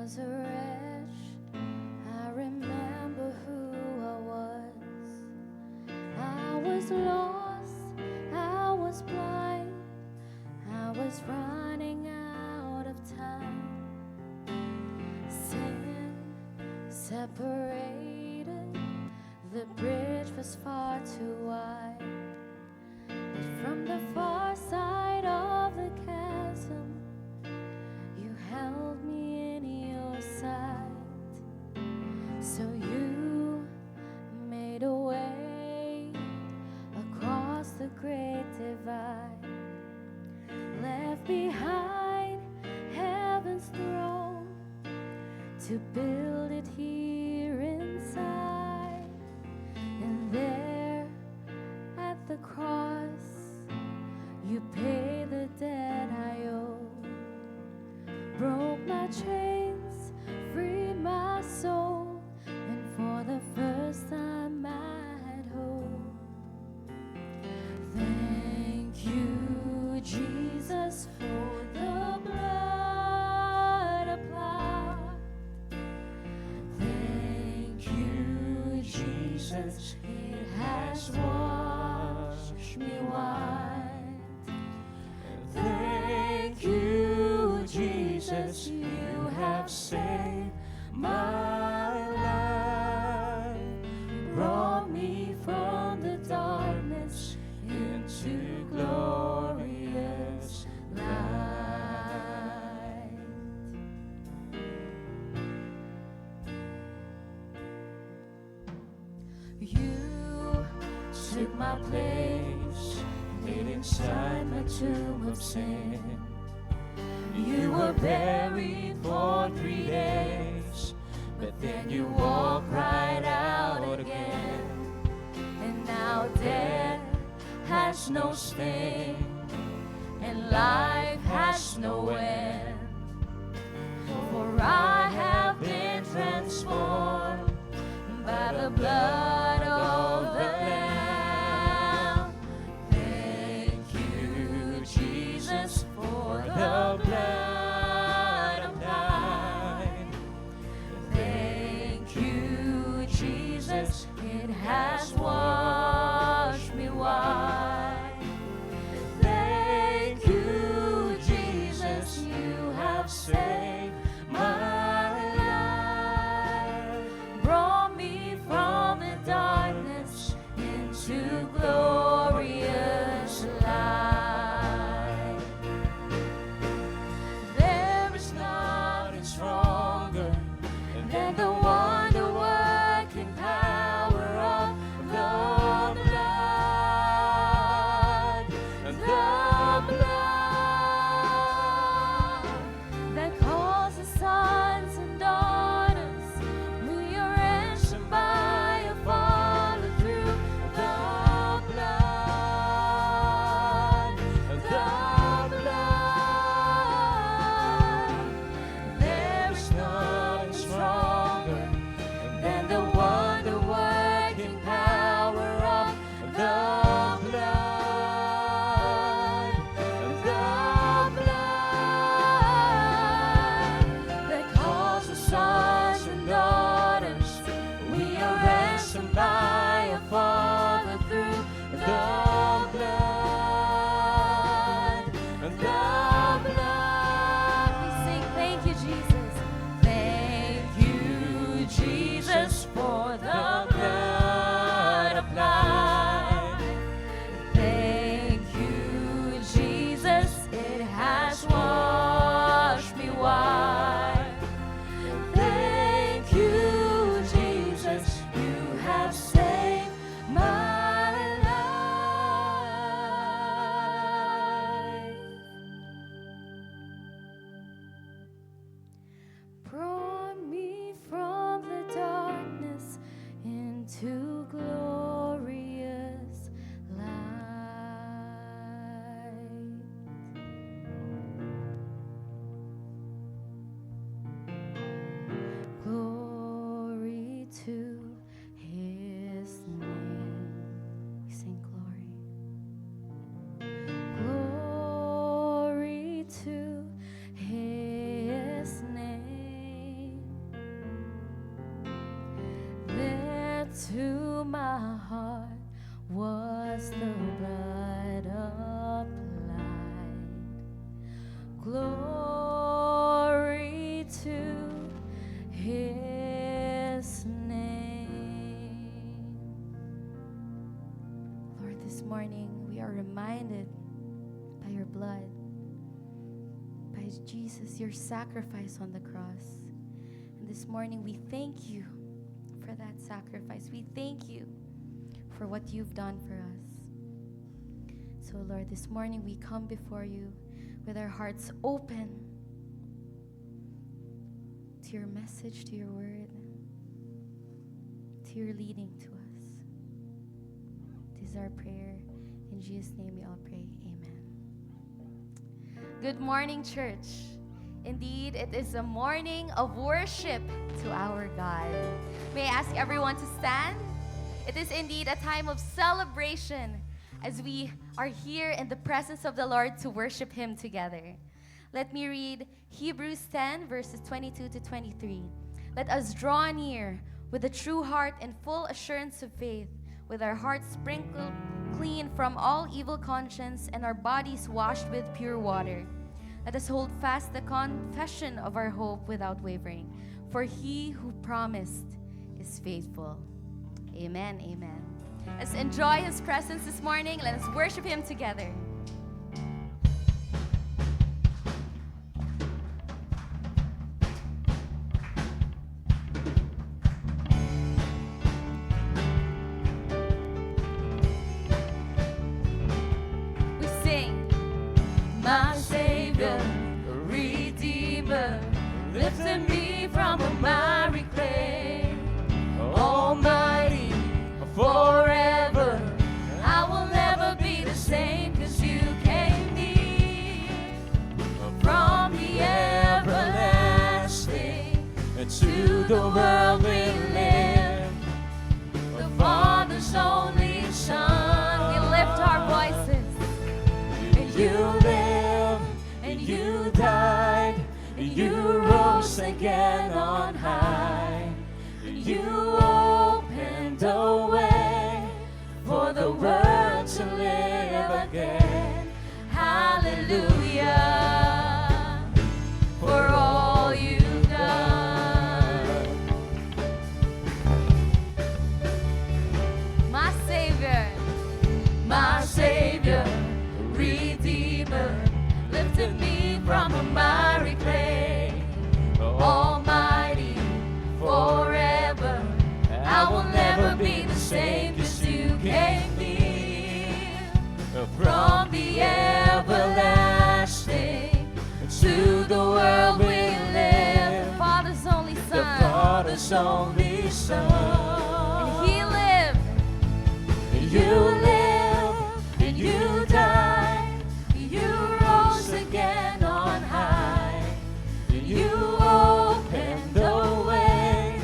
was a wretch, I remember who I was. I was lost, I was blind, I was running out of time. Sin separated, the bridge was far too wide. But from the far side of the chasm, you held me in your sight. So you made a way across the great divide, left behind heaven's throne to build it here inside. And there at the cross, you paid the debt I owed, broke my chains, freed my soul, and for the first time I had hope. Thank you, Jesus, for the blood applied. Thank you, Jesus, it has washed me white. Thank you, Jesus, you have saved my life, brought me from the darkness into glorious light. You took my place, laid inside my tomb of sin. You were buried for 3 days, but then you walked right out again. And now death has no sting, and life has no end. For I have been transformed by the blood of the Lamb. Thank you, Jesus, for the blood applied. Thank you, Jesus, it has washed me white. Thank you, Jesus, you have saved my life, brought me from the dark Jesus, your sacrifice on the cross. And this morning, we thank you for that sacrifice. We thank you for what you've done for us. So, Lord, this morning we come before you with our hearts open to your message, to your word, to your leading to us. This is our prayer. In Jesus' name we all pray. Amen. Good morning, church. Indeed, it is a morning of worship to our God. May I ask everyone to stand? It is indeed a time of celebration as we are here in the presence of the Lord to worship Him together. Let me read Hebrews 10, verses 22 to 23. Let us draw near with a true heart and full assurance of faith, with our hearts sprinkled clean from all evil conscience and our bodies washed with pure water. Let us hold fast the confession of our hope without wavering, for He who promised is faithful. Amen, amen. Let's enjoy His presence this morning. Let us worship Him together. We sing, My Savior, Redeemer, lifted me from a miry clay. Almighty, forever, I will never be the same, 'cause you came near. From the everlasting to the world we live, the Father's only Son. we lift our voices. And you live, and you died, and you rose again on high. And you opened a way for the world to live again. Hallelujah, for all you've done. My Savior, My Savior, Redeemer, lifted me from a miry clay. Almighty, forever, I will never be the same, 'cause you came near. From the everlasting to the world we live, the Father's only the Son, Father's only Son. and He lived. You live, and you died, you rose again on high. You opened the way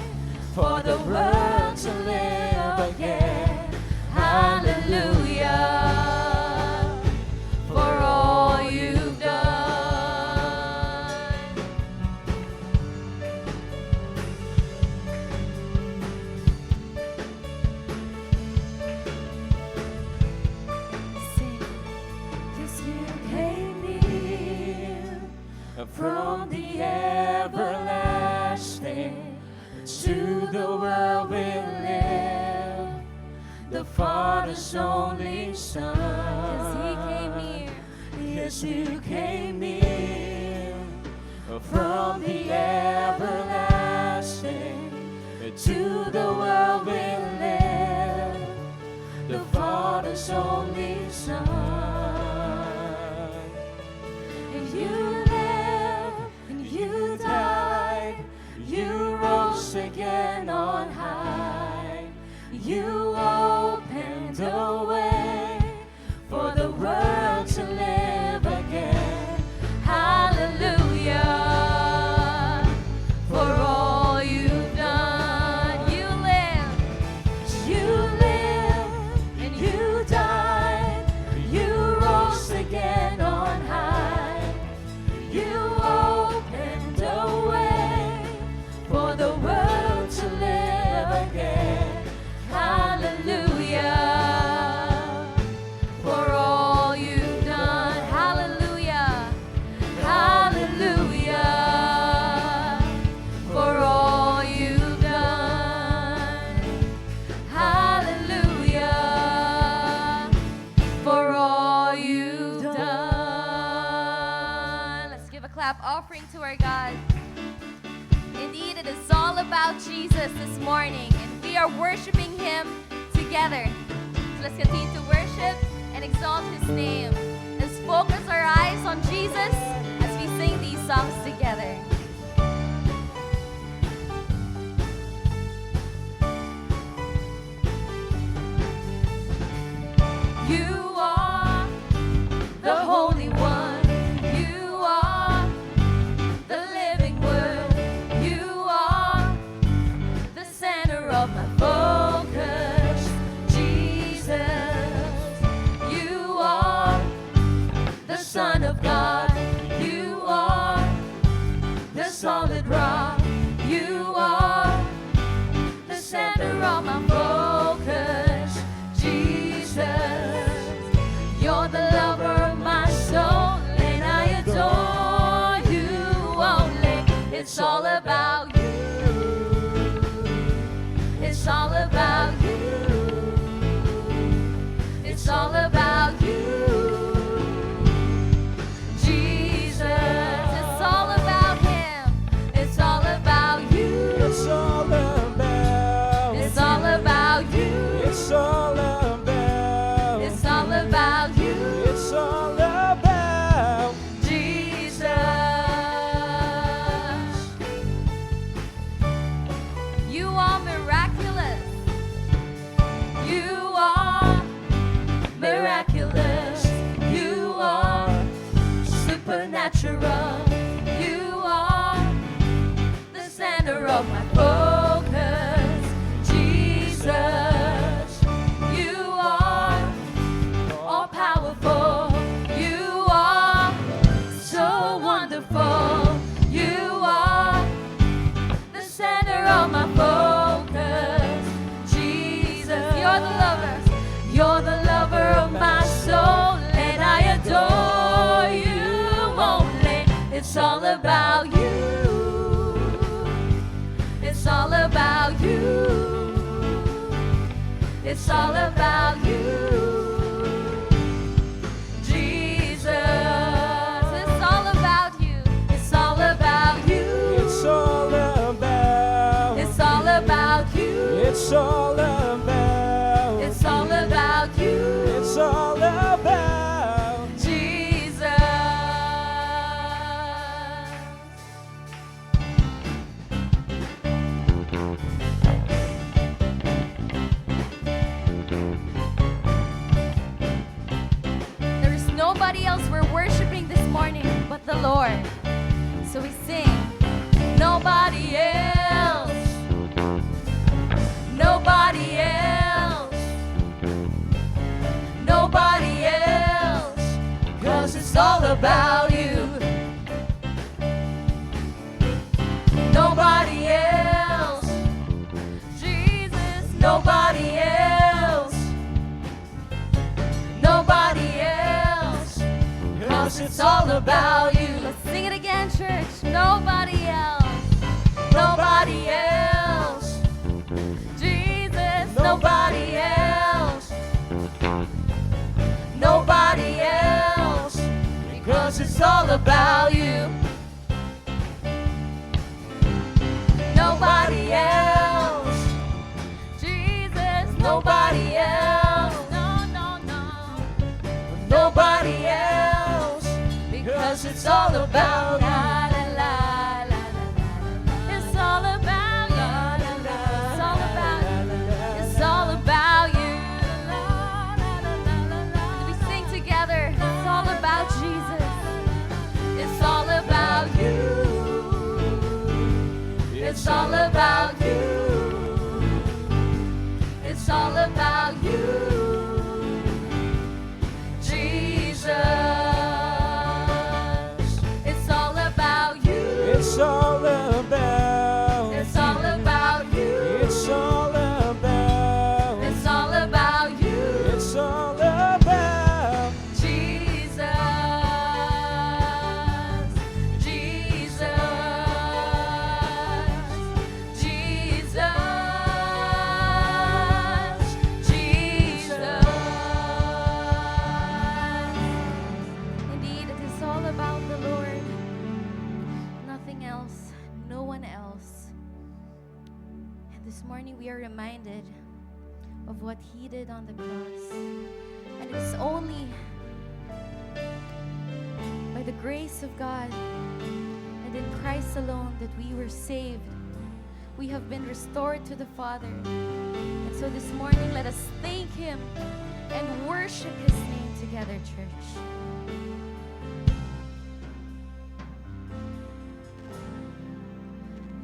for the world to live again. Hallelujah, for all you've done. Sing, 'Cause you came near from the everlasting to the world we live, the Father's only Son. 'cause He came near. Yes, you came near from the everlasting to the world we live, the Father's only Son. And you live, and you died, you rose again on high. You opened a way for the world to live again. Hallelujah, for all you've done. You live, and you died, you clap offering to our God. Indeed, it is all about Jesus this morning, and we are worshiping Him together. So let's continue to worship and exalt His name. Let's focus our eyes on Jesus as we sing these songs together. You are the Holy One. You are the living Word. You are the center of my focus, Jesus. You are the Son of God. You are the solid rock. You are the center of my focus, Jesus. You're the lover of my soul, and I adore you only. It's all about you. It's all about you. It's all about you, Jesus. It's all about Him. It's all about you. It's all about. It's all about you. It's all about. It's all about you, It's all about. Jesus. You are miraculous. You are miraculous. You are supernatural. You are the center of my focus, Jesus. You are all powerful. You are so wonderful. You are the center of my focus, Jesus. You're the lover. You're the lover of my soul, and I adore you only. It's all about you. It's all about you. It's all about you, Jesus. It's all about you. It's all about you. It's all about. It's all about you. It's all about. It's all about you, It's all about. Jesus. There is nobody else we're worshiping this morning but the Lord. So we sing, nobody else, nobody else, nobody else, 'cause it's all about you. Nobody else, Jesus, nobody else, nobody else, 'cause it's all about you. Let's sing it again, church. Nobody else, nobody else, Jesus, nobody else, nobody else, because it's all about you. Nobody else, Jesus, nobody else, no, no, no, nobody else, because it's all about you. It's all about you. It's all about you. It's all about you. We sing together. It's all about Jesus. It's all about you. It's all about you. It's all about you, Jesus. It's all about you. It's all about. It's all about you. It's all about. It's all about you, It's all about. Jesus. Jesus. Jesus. Jesus. Indeed, it is all about the Lord. This morning we are reminded of what He did on the cross. And it's only by the grace of God and in Christ alone that we were saved. We have been restored to the Father. And so this morning, let us thank Him and worship His name together, church.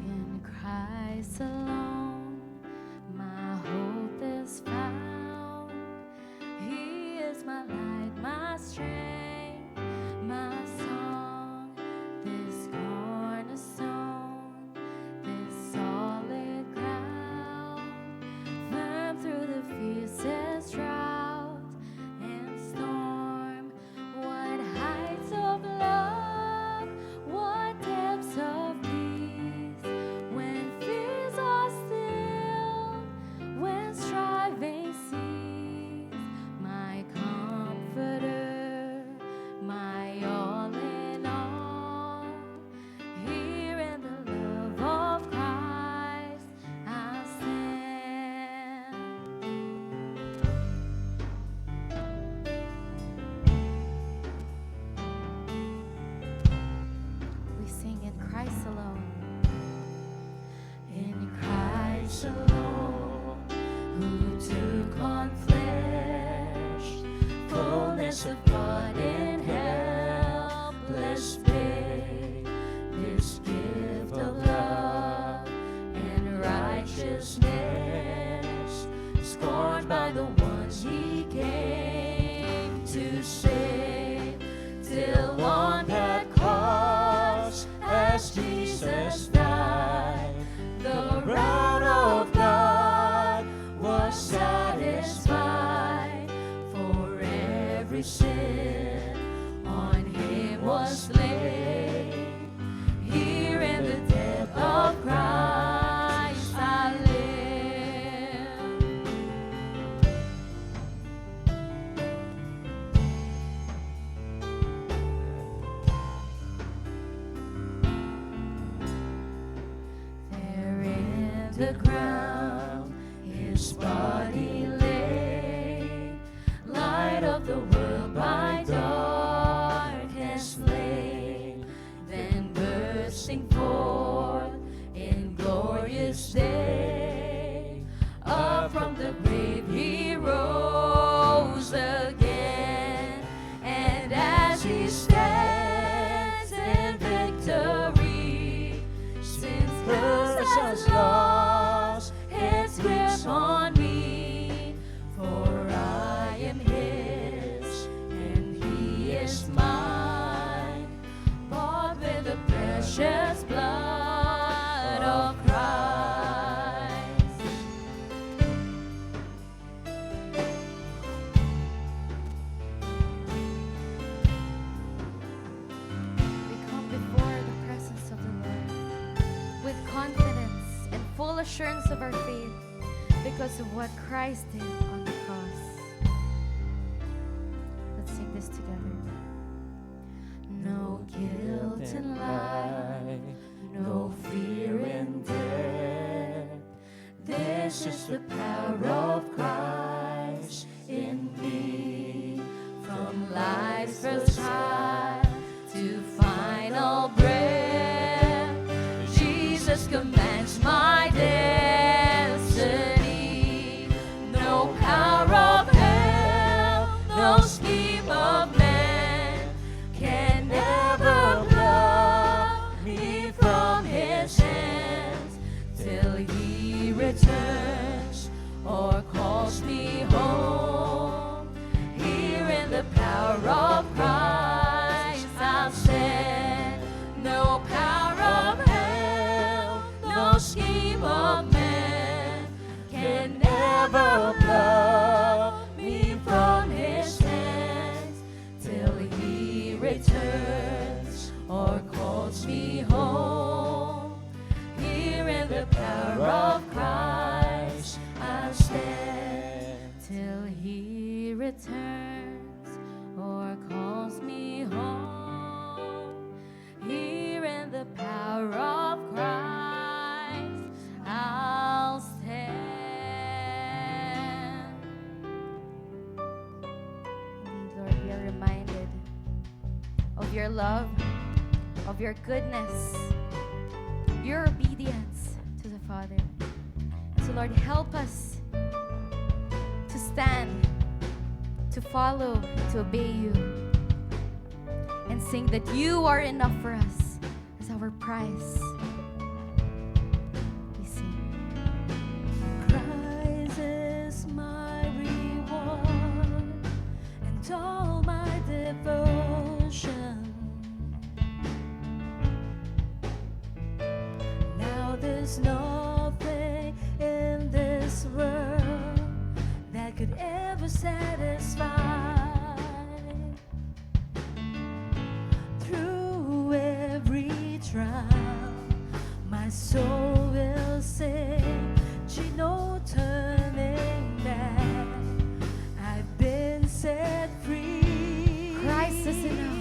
In Christ alone, my hope is found. He is my light, my strength, my song, this cornerstone, this solid ground, firm through the fiercest drought and storm. What heights of love, what depths of peace, when fears are still, when striving cease. My comforter, my all in all, here in the love of Christ I stand. We sing in Christ alone. In Christ alone, who took on flesh, fullness of God in helpless babe, this gift of love and righteousness, scorned by the ones He came to save, till on that cross, as Jesus died, the wrath of God was satisfied. For every sin on Him was laid. Here in the death of Christ I live. There in the ground His body lay, light of the world by darkness slain, then bursting forth in glorious day, up from the grave He rose again, and as He stands in victory, sin's curse has lost its grip on me. For I am His and He is mine, bought with the precious blood of Christ. We come before the presence of the Lord with confidence and full assurance of our faith because of what Christ did on the cross. Let's sing this together. No guilt in life, no fear in death. This is the power of Christ in me. From life's first child to final breath, Jesus commands my destiny. No power of hell, no scheme of man can ever pluck me from His hands till He returns or calls me home. Here in the power of Christ I'll stand. No power of hell, no scheme of man can ever pluck me from His hands till He returns or calls me home. Here in the power of Christ I'll stand till He returns or calls me home. Here in the power of Christ I'll stand. of your love, of your goodness, your obedience to the Father. So Lord, help us to stand, to follow, to obey you, and sing that you are enough for us as our prize. We sing. Christ is my reward and all my devotion. Now there's nothing in this world that could ever satisfy. Through every trial, my soul will sing, no turning back. I've been set free. Christ is enough.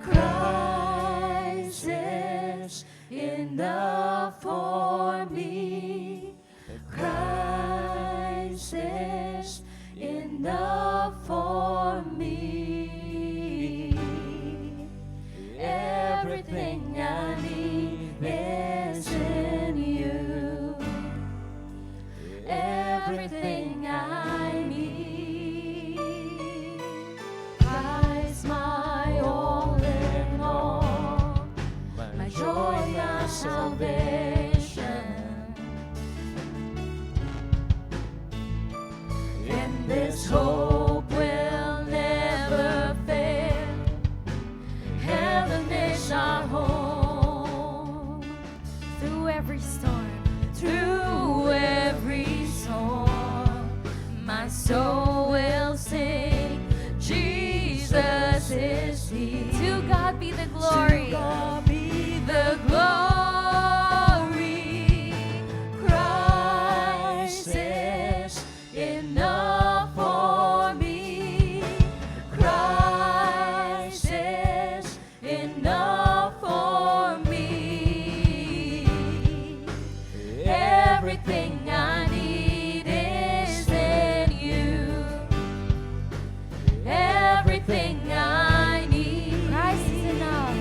Christ is enough for me. Christ is enough for me. Everything I need is in you. Everything I need. Christ, my all in all, my joy, my salvation. And this hope will never fail. Heaven is our home. Through every storm, Through every storm, my soul will sing, Jesus is He. to God be the glory. To God be the glory. Christ is enough for me. Christ is enough for me. Everything I need is in you. Everything I need. Christ is enough.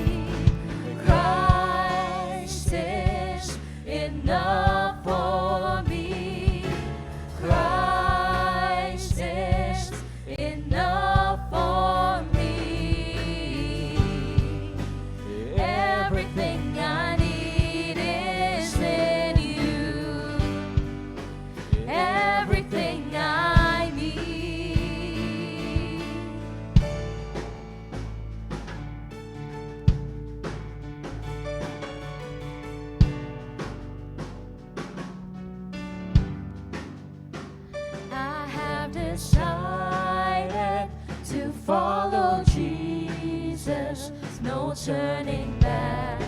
Christ is enough for me. Christ is enough for me. Everything I need is in you. Everything I need. I have decided to follow Jesus. No turning back.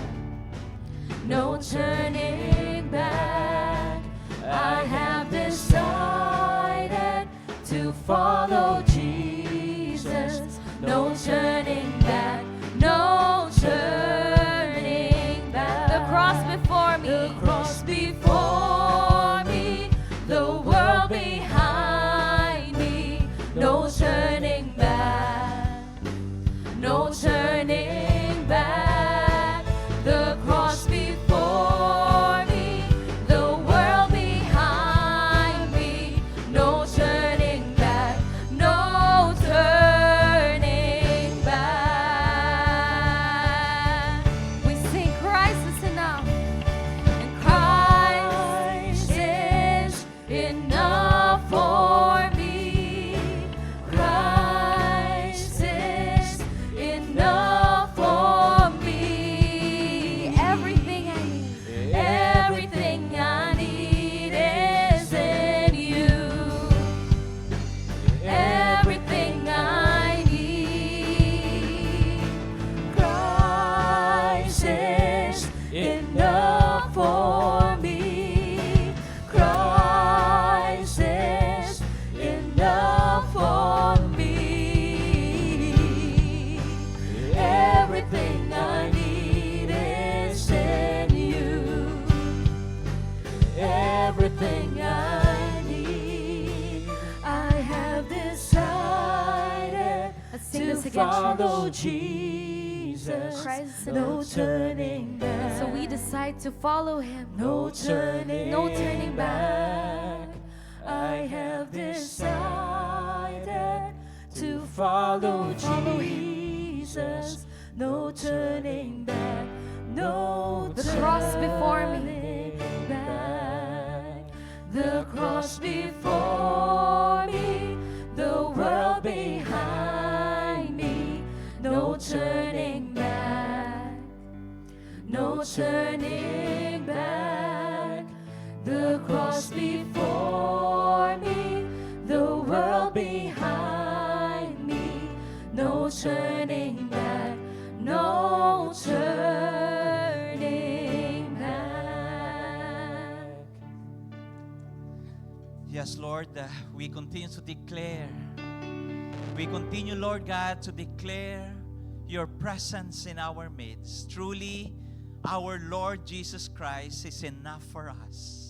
No turning back. I have decided to follow Jesus. No turning back. No turning back. The cross before me. The cross before me, the world behind me. No turning back, no turning back. The cross before me, the world behind me. No turning back, no turning back. We sing Christ is enough. And Christ is enough for me. Christ is enough follow Jesus. Christ is No enough. turning back. So we decide to follow him. No turning, No turning back. I have decided to follow Jesus. No turning back. No The cross before me. turning back. The cross before me. The world behind me. No turning back. No turning back. The cross before me, the world behind me. No turning back, no turning back. Yes, Lord, we continue to declare. We continue, Lord God, to declare your presence in our midst. Truly, our Lord Jesus Christ is enough for us.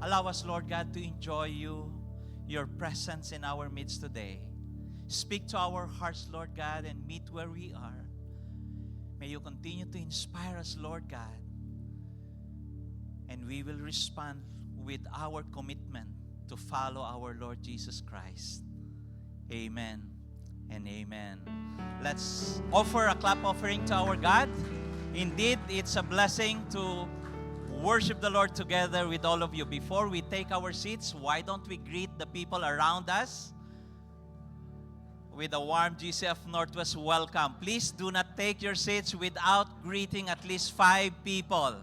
Allow us, Lord God, to enjoy your presence in our midst today. Speak to our hearts, Lord God, and meet where we are. May you continue to inspire us, Lord God. And we will respond with our commitment to follow our Lord Jesus Christ. Amen and amen. Let's offer a clap offering to our God. Indeed, it's a blessing to worship the Lord together with all of you. Before we take our seats, why don't we greet the people around us with a warm GCF Northwest welcome. Please do not take your seats without greeting at least 5 people.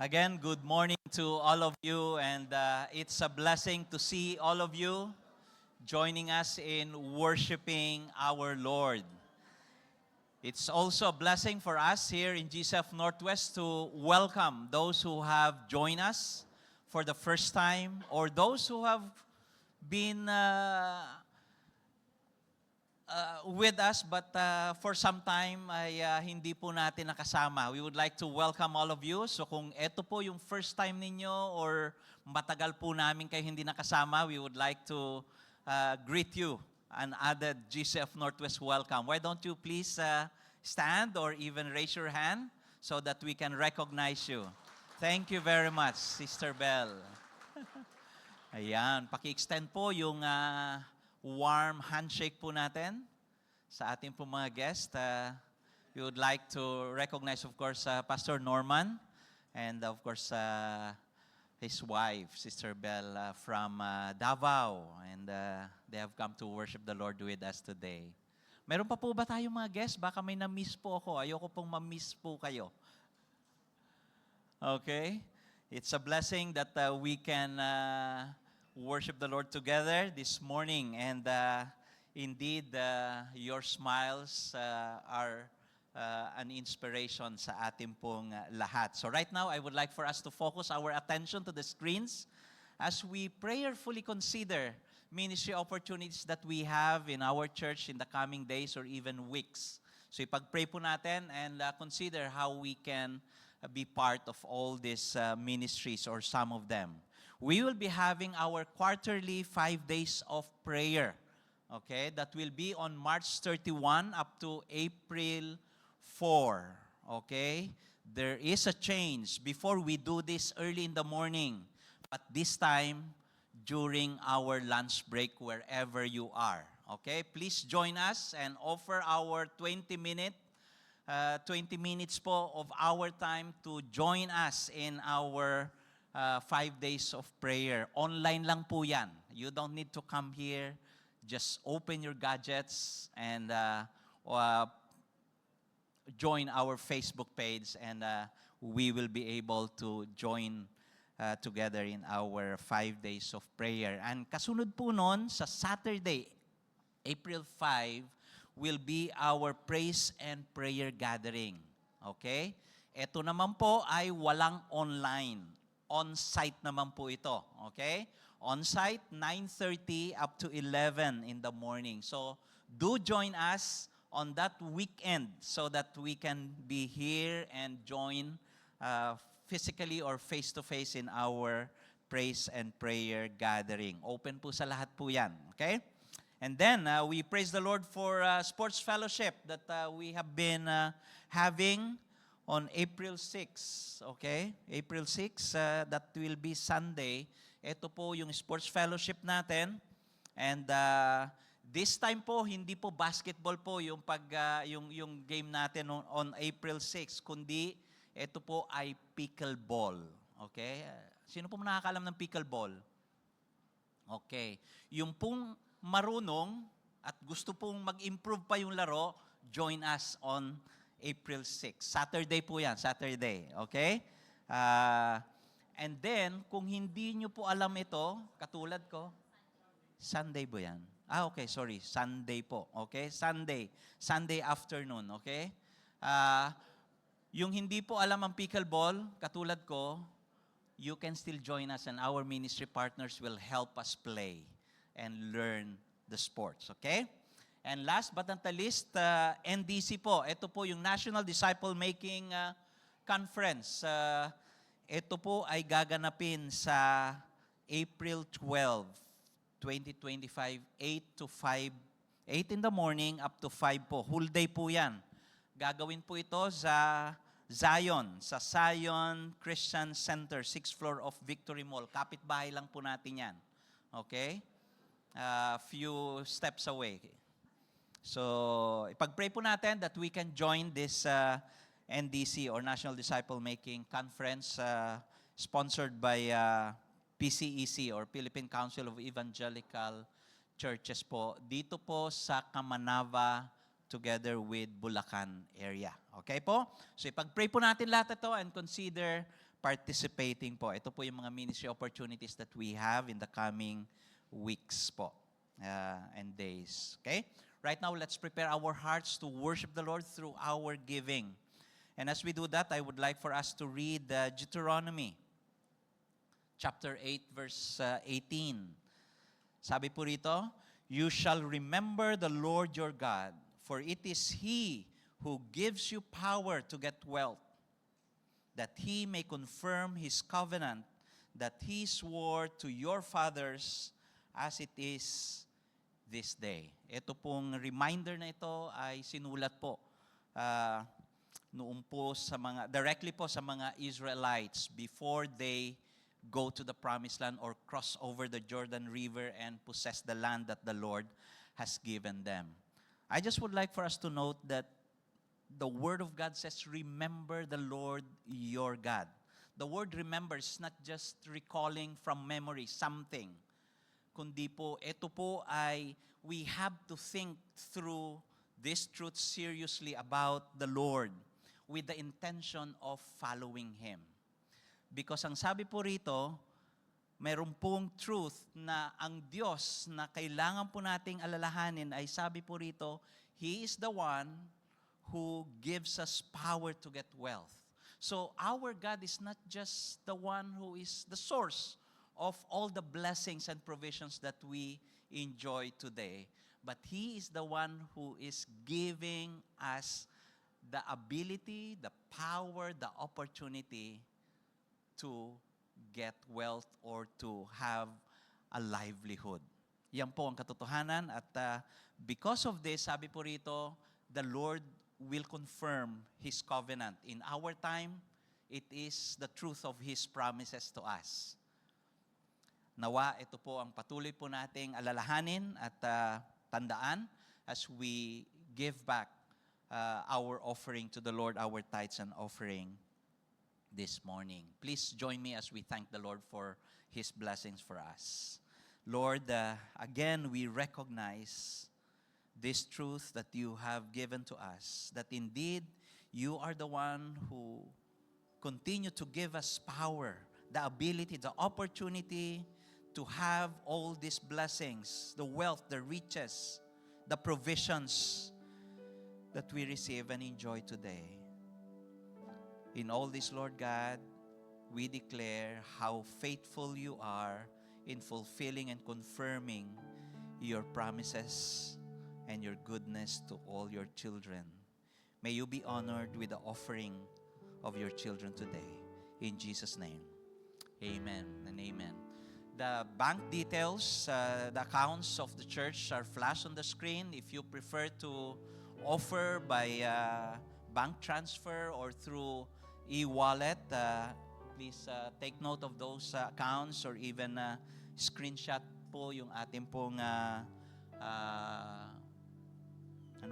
Again, good morning to all of you, and it's a blessing to see all of you joining us in worshiping our Lord. It's also a blessing for us here in GCF Northwest to welcome those who have joined us for the first time or those who have been with us, but for some time ay hindi po natin nakasama. We would like to welcome all of you. So kung ito po yung first time ninyo or matagal po namin kayo hindi nakasama, we would like to greet you an added GCF Northwest welcome. Why don't you please stand or even raise your hand so that we can recognize you. Thank you very much, Sister Bell. Ayan, paki-extend po yung warm handshake po natin sa ating po mga guests. We would like to recognize, of course, Pastor Norman and, of course, his wife, Sister Bell, from Davao. And they have come to worship the Lord with us today. Meron pa po ba tayong mga guests? Baka may na-miss po ako. Ayoko pong ma-miss po kayo. Okay? It's a blessing that we can worship the Lord together this morning, and indeed your smiles are an inspiration sa ating pong lahat. So right now, I would like for us to focus our attention to the screens as we prayerfully consider ministry opportunities that we have in our church in the coming days or even weeks. So ipag-pray po natin and consider how we can be part of all these ministries or some of them. We will be having our quarterly 5 days of prayer, okay? That will be on March 31 up to April 4, okay? There is a change. Before we do this early in the morning, but this time during our lunch break wherever you are, okay? Please join us and offer our 20 minutes po of our time to join us in our 5 days of prayer. Online lang po yan. You don't need to come here. Just open your gadgets and join our Facebook page, and we will be able to join together in our 5 days of prayer. And kasunod po nun, sa Saturday, April 5, will be our praise and prayer gathering. Okay? Ito naman po ay walang online. on-site naman po ito. Okay? On-site, 9:30 up to 11 in the morning. So, do join us on that weekend so that we can be here and join physically or face-to-face in our praise and prayer gathering. Open po sa lahat po yan. Okay? And then, we praise the Lord for sports fellowship that we have been having on April 6. Okay? April 6, that will be Sunday. Ito po yung sports fellowship natin. And this time po, hindi po basketball po yung yung game natin on April 6, kundi ito po ay pickleball. Okay? Sino po nakakaalam ng pickleball? Okay. Yung pong marunong at gusto pong mag-improve pa yung laro, join us on April 6. Saturday po yan, Saturday. Okay? And then, kung hindi nyo po alam ito, katulad ko, Sunday po yan. Okay, sorry. Sunday po. Okay? Sunday afternoon. Okay? Yung hindi po alam ang pickleball, katulad ko, you can still join us and our ministry partners will help us play and learn the sports. Okay? And last but not the least, NDC po. Ito po yung National Disciple Making Conference. Ito po ay gaganapin sa April 12, 2025, 8 in the morning up to 5 po. Whole day po yan. Gagawin po ito sa Zion Christian Center, 6th floor of Victory Mall. Kapitbahay lang po natin yan. Okay? Few steps away. So, ipag-pray po natin that we can join this NDC or National Disciple Making Conference sponsored by PCEC or Philippine Council of Evangelical Churches po. Dito po sa Kamanava together with Bulacan area. Okay po? So, ipag-pray po natin lahat ito and consider participating po. Ito po yung mga ministry opportunities that we have in the coming weeks po and days. Okay? Right now, let's prepare our hearts to worship the Lord through our giving. And as we do that, I would like for us to read Deuteronomy chapter 8, verse 18. Sabi po rito, "You shall remember the Lord your God, for it is He who gives you power to get wealth, that He may confirm His covenant that He swore to your fathers as it is this day." Ito pong reminder na ito ay sinulat po noon po directly po sa mga Israelites before they go to the promised land or cross over the Jordan River and possess the land that the Lord has given them. I just would like for us to note that the Word of God says, remember the Lord your God. The word remember is not just recalling from memory something, kundi po, ito po ay we have to think through this truth seriously about the Lord with the intention of following Him. Because ang sabi po rito, mayroon pong truth na ang Diyos na kailangan po nating alalahanin ay sabi po rito, He is the one who gives us power to get wealth. So our God is not just the one who is the source of all the blessings and provisions that we enjoy today, but He is the one who is giving us the ability, the power, the opportunity to get wealth or to have a livelihood. Yan po ang katotohanan at because of this, sabi po rito, the Lord will confirm His covenant. In our time, it is the truth of His promises to us. Nawa, ito po ang patuloy po nating alalahanin at tandaan as we give back our offering to the Lord, our tithes and offering this morning. Please join me as we thank the Lord for His blessings for us. Lord, again, we recognize this truth that you have given to us, that indeed you are the one who continue to give us power, the ability, the opportunity to have all these blessings, the wealth, the riches, the provisions that we receive and enjoy today. In all this, Lord God, we declare how faithful you are in fulfilling and confirming your promises and your goodness to all your children. May you be honored with the offering of your children today. In Jesus' name, amen and amen. The bank details, the accounts of the church are flashed on the screen. If you prefer to offer by bank transfer or through e-wallet, please take note of those accounts, or even screenshot po yung ating pong ano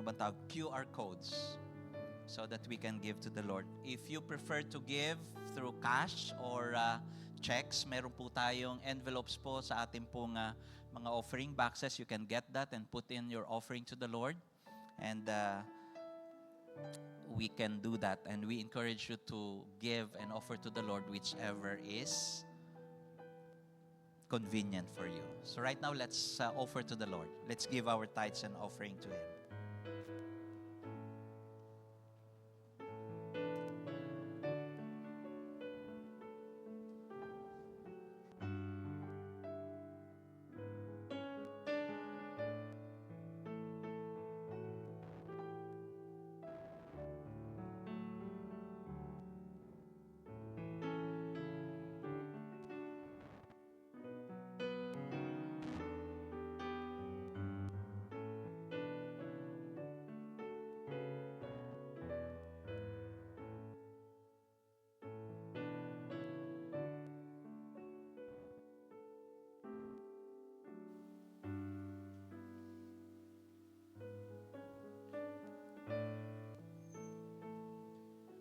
bang tawag? QR codes, so that we can give to the Lord. If you prefer to give through cash or checks, meron po tayong envelopes po sa ating pong mga offering boxes. You can get that and put in your offering to the Lord. And we can do that. And we encourage you to give and offer to the Lord whichever is convenient for you. So right now, let's offer to the Lord. Let's give our tithes and offering to Him.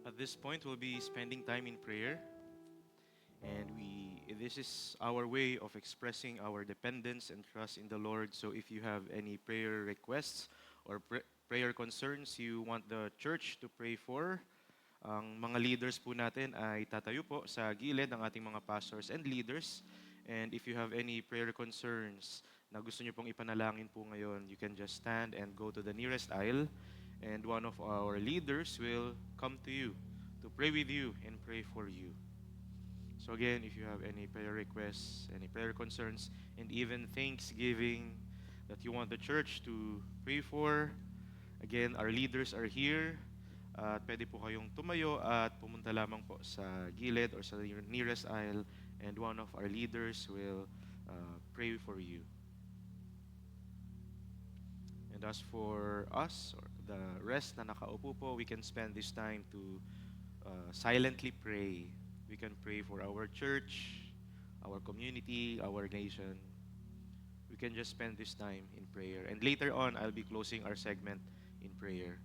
At this point, we'll be spending time in prayer. And this is our way of expressing our dependence and trust in the Lord. So if you have any prayer requests or prayer concerns you want the church to pray for, ang mga leaders po natin ay tatayo po sa gilid ng ating mga pastors and leaders. And if you have any prayer concerns na gusto niyo pong ipanalangin po ngayon, you can just stand and go to the nearest aisle. And one of our leaders will come to you to pray with you and pray for you. So again, if you have any prayer requests, any prayer concerns, and even thanksgiving that you want the church to pray for, again, our leaders are here. At pwede po kayong tumayo at pumunta lamang po sa gilid or sa nearest aisle, and one of our leaders will pray for you. And as for us, or the rest na nakaupo po, we can spend this time to silently pray. We can pray for our church, our community, our nation. We can just spend this time in prayer. And later on, I'll be closing our segment in prayer.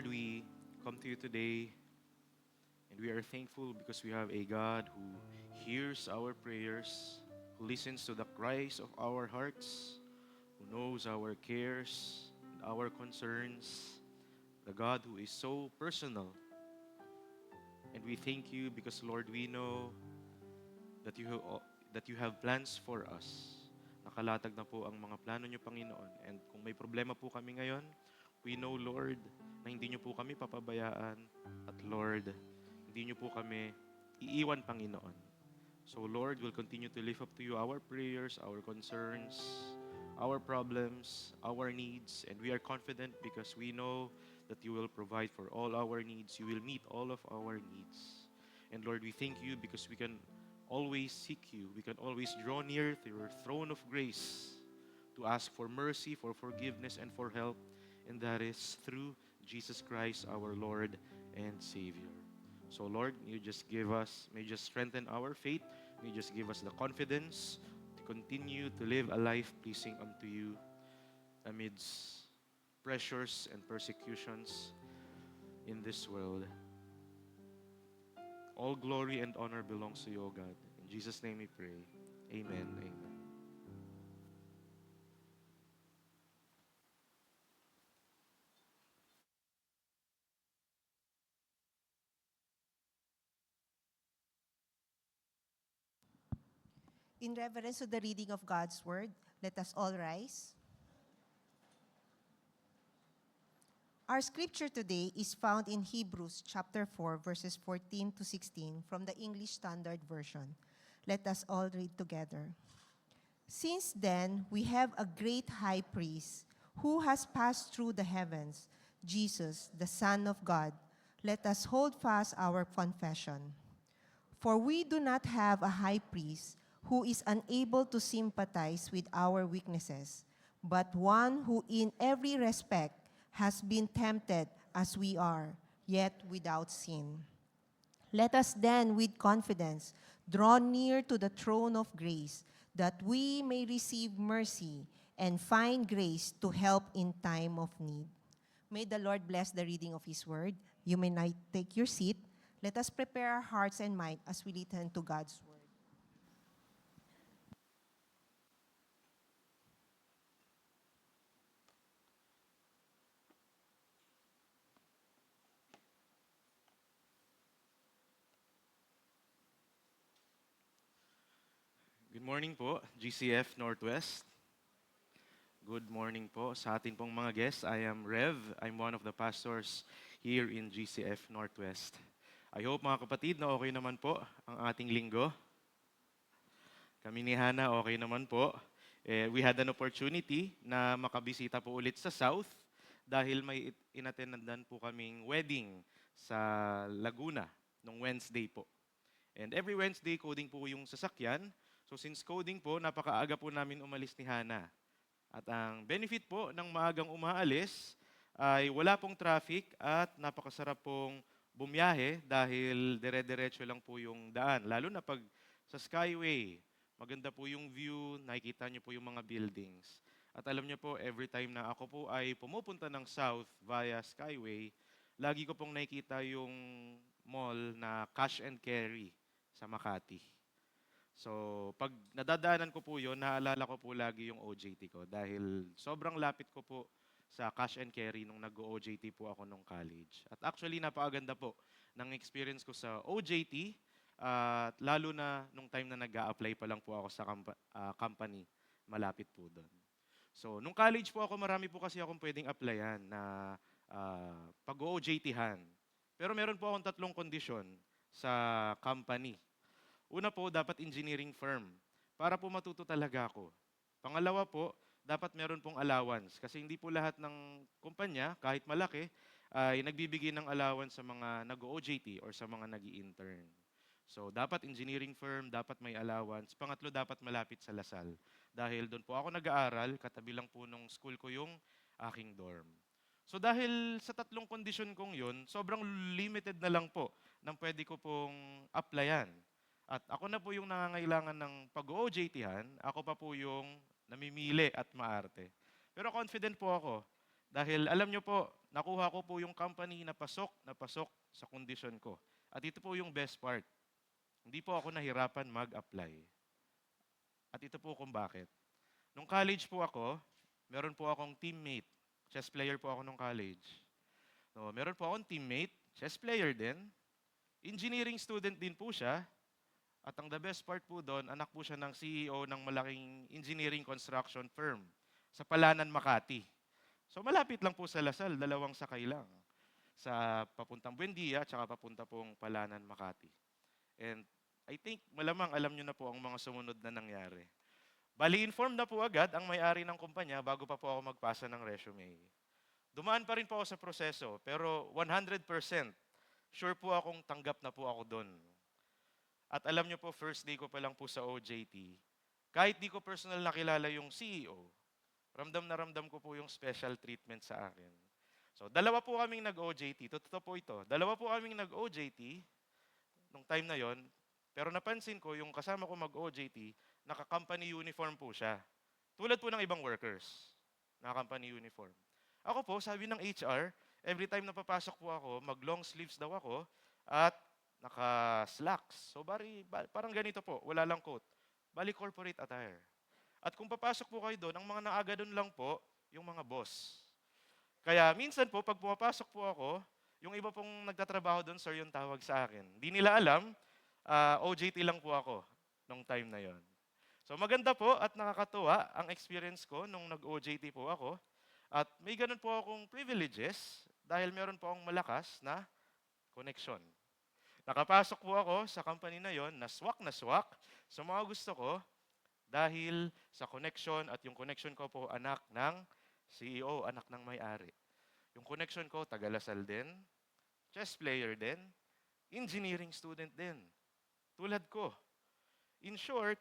Lord, we come to you today and we are thankful because we have a God who hears our prayers, who listens to the cries of our hearts, who knows our cares and our concerns, the God who is so personal. And we thank you because, Lord, we know that you have plans for us. Nakalatag na po ang mga plano niyo, Panginoon. And kung may problema po kami ngayon, we know, Lord, na hindi niyo po kami papabayaan. At Lord, hindi niyo po kami iiwan, Panginoon. So, Lord, we'll continue to lift up to you our prayers, our concerns, our problems, our needs. And we are confident because we know that you will provide for all our needs. You will meet all of our needs. And Lord, we thank you because we can always seek you. We can always draw near to your throne of grace to ask for mercy, for forgiveness, and for help. And that is through Jesus Christ, our Lord and Savior. So Lord, may you just strengthen our faith. May you just give us the confidence to continue to live a life pleasing unto you amidst pressures and persecutions in this world. All glory and honor belongs to you, O God. In Jesus' name we pray. Amen. Amen. In reverence to the reading of God's Word, let us all rise. Our scripture today is found in Hebrews chapter 4, verses 14 to 16 from the English Standard Version. Let us all read together. Since then, we have a great high priest who has passed through the heavens, Jesus, the Son of God. Let us hold fast our confession. For we do not have a high priest who is unable to sympathize with our weaknesses, but one who in every respect has been tempted as we are, yet without sin. Let us then with confidence draw near to the throne of grace, that we may receive mercy and find grace to help in time of need. May the Lord bless the reading of His word. You may now take your seat. Let us prepare our hearts and mind as we listen to God's word. Good morning po, GCF Northwest. Good morning po sa atin pong mga guests. I am Rev. I'm one of the pastors here in GCF Northwest. I hope mga kapatid na okay naman po ang ating linggo. Kami ni Hannah okay naman po. We had an opportunity na makabisita po ulit sa South dahil may inattendan po kaming wedding sa Laguna nung Wednesday po. And every Wednesday, coding po yung sasakyan. So since coding po, napakaaga po namin umalis ni Hannah. At ang benefit po ng maagang umaalis ay wala pong traffic at napakasarap pong bumiyahe dahil dire-diretso lang po yung daan. Lalo na pag sa Skyway, maganda po yung view, nakikita niyo po yung mga buildings. At alam niyo po, every time na ako po ay pumupunta ng South via Skyway, lagi ko pong nakikita yung mall na cash and carry sa Makati. So, pag nadadaanan ko po yun, naalala ko po lagi yung OJT ko dahil sobrang lapit ko po sa cash and carry nung nag-OJT po ako nung college. At actually, napakaganda po ng experience ko sa OJT, lalo na nung time na nag-a-apply pa lang po ako sa company, malapit po doon. So, nung college po ako, marami po kasi akong pwedeng applyan na pag-OJT-han. Pero meron po akong 3 kondisyon sa company. Una po, dapat engineering firm para po matuto talaga ako. Pangalawa po, dapat meron pong allowance kasi hindi po lahat ng kumpanya, kahit malaki, ay nagbibigay ng allowance sa mga nag-OJT or sa mga nag-i-intern. So, dapat engineering firm, dapat may allowance. Pangatlo, dapat malapit sa Lasal. Dahil doon po ako nag-aaral, katabi lang po nung school ko yung aking dorm. So, dahil sa 3 kondisyon kong yun, sobrang limited na lang po ng pwede ko pong applyan. At ako na po yung nangangailangan ng pag-OJT-han, ako pa po yung namimili at maarte. Pero confident po ako Dahil alam nyo po, nakuha ko po yung company na pasok sa kondisyon ko. At ito po yung best part. Hindi po ako nahirapan mag-apply. At ito po kung bakit. Nung college po ako, meron po akong teammate. Chess player po ako nung college. No, meron po akong teammate, chess player din. Engineering student din po siya. At ang the best part po doon, anak po siya ng CEO ng malaking engineering construction firm sa Palanan, Makati. So malapit lang po sa Lasal, 2 sakay lang. Sa papuntang Buendia at saka papunta pong Palanan, Makati. And I think malamang alam nyo na po ang mga sumunod na nangyari. Bali, informed na po agad ang may-ari ng kumpanya bago pa po ako magpasa ng resume. Dumaan pa rin po ako sa proseso, pero 100% sure po akong tanggap na po ako doon. At alam nyo po, first day ko pa lang po sa OJT, kahit di ko personal nakilala yung CEO, ramdam na ramdam ko po yung special treatment sa akin. So, 2 po kaming nag-OJT. Totoo po ito. 2 po kaming nag-OJT nung time na yon. Pero napansin ko, yung kasama ko mag-OJT, naka-company uniform po siya. Tulad po ng ibang workers, naka-company uniform. Ako po, sabi ng HR, every time na papasok po ako, mag-long sleeves daw ako at naka-slacks. So, parang ganito po, wala lang coat. Bali corporate attire. At kung papasok po kayo doon, ang mga naaga doon lang po, yung mga boss. Kaya minsan po, pag pumapasok po ako, yung iba pong nagtatrabaho doon, sir, yung tawag sa akin. Di nila alam, OJT lang po ako nung time na yon. So maganda po at nakakatuwa ang experience ko nung nag-OJT po ako. At may ganun po akong privileges dahil meron po akong malakas na connection. Nakapasok po ako sa company na yon, na swak sa mga gusto ko dahil sa connection at yung connection ko po anak ng CEO, anak ng may-ari. Yung connection ko, taga-Lasal din, chess player din, engineering student din. Tulad ko. In short,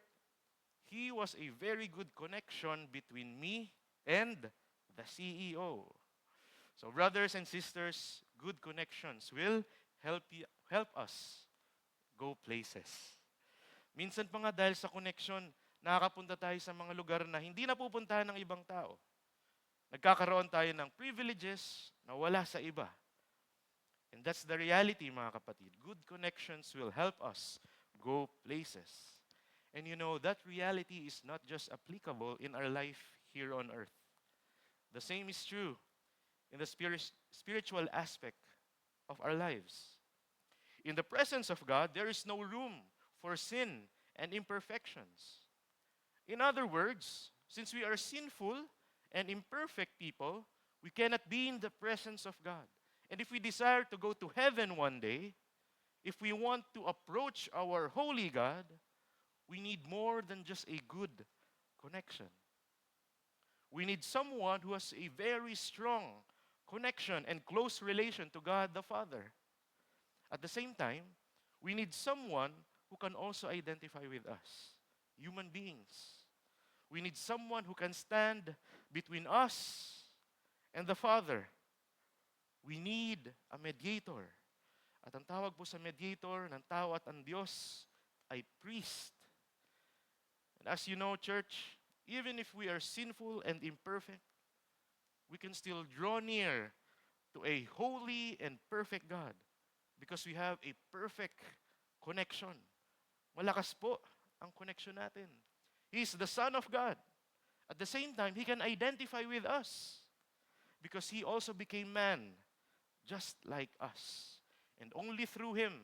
he was a very good connection between me and the CEO. So brothers and sisters, good connections will help us go places. Minsan pa nga dahil sa connection, nakakapunta tayo sa mga lugar na hindi napupuntahan ng ibang tao. Nagkakaroon tayo ng privileges na wala sa iba. And that's the reality, mga kapatid. Good connections will help us go places. And you know, that reality is not just applicable in our life here on earth. The same is true in the spiritual aspect of our lives. In the presence of God, there is no room for sin and imperfections. In other words, since we are sinful and imperfect people, we cannot be in the presence of God. And if we desire to go to heaven one day, if we want to approach our holy God, we need more than just a good connection. We need someone who has a very strong connection and close relation to God the Father. At the same time, we need someone who can also identify with us, human beings. We need someone who can stand between us and the Father. We need a mediator. At ang tawag po sa mediator ng tao at ang Diyos ay priest. And as you know, church, even if we are sinful and imperfect, we can still draw near to a holy and perfect God because we have a perfect connection. Malakas po ang connection natin. He is the Son of God. At the same time, He can identify with us because He also became man, just like us. And only through Him,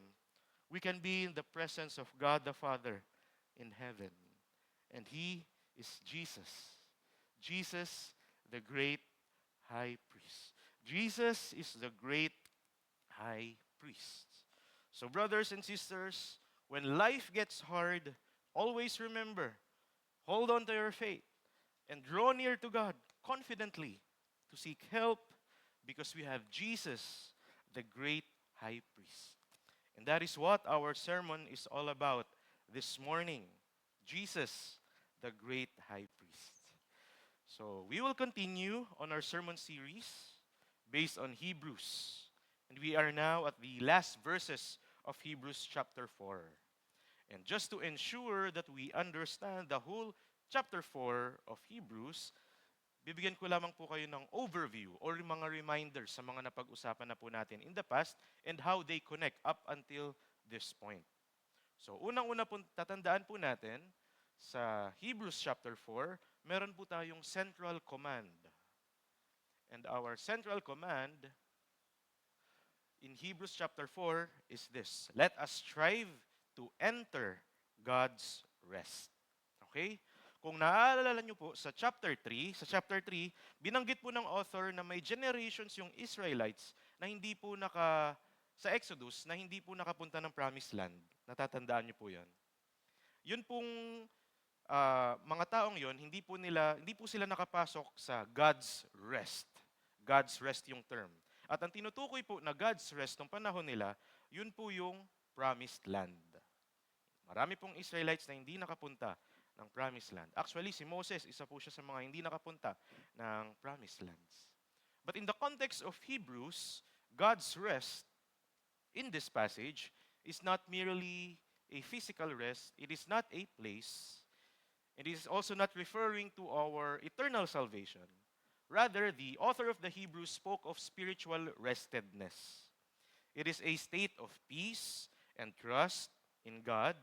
we can be in the presence of God the Father in heaven. And He is Jesus. Jesus, the great high priest. Jesus is the great high priest. So brothers and sisters, when life gets hard, always remember, hold on to your faith and draw near to God confidently to seek help because we have Jesus, the great high priest. And that is what our sermon is all about this morning. Jesus, the great high priest. So we will continue on our sermon series based on Hebrews. And we are now at the last verses of Hebrews chapter 4. And just to ensure that we understand the whole chapter 4 of Hebrews, bibigyan ko lamang po kayo ng overview or mga reminders sa mga napag-usapan na po natin in the past and how they connect up until this point. So, unang-una po, tatandaan po natin, sa Hebrews chapter 4, meron po tayong central command. And our central command in Hebrews chapter 4 is this: let us strive to enter God's rest. Okay? Kung naaalala nyo po, sa chapter 3, binanggit po ng author na may generations yung Israelites na hindi po sa Exodus, na hindi po nakapunta ng promised land. Natatandaan nyo po yan. Yun pong mga taong yon, hindi po sila nakapasok sa God's rest. God's rest yung term. At ang tinutukoy po na God's rest ng panahon nila, yun po yung promised land. Marami pong Israelites na hindi nakapunta ng promised land. Actually, si Moses, isa po siya sa mga hindi nakapunta ng promised lands. But in the context of Hebrews, God's rest in this passage is not merely a physical rest. It is not a place. It is also not referring to our eternal salvation. Rather, the author of the Hebrews spoke of spiritual restedness. It is a state of peace and trust in God,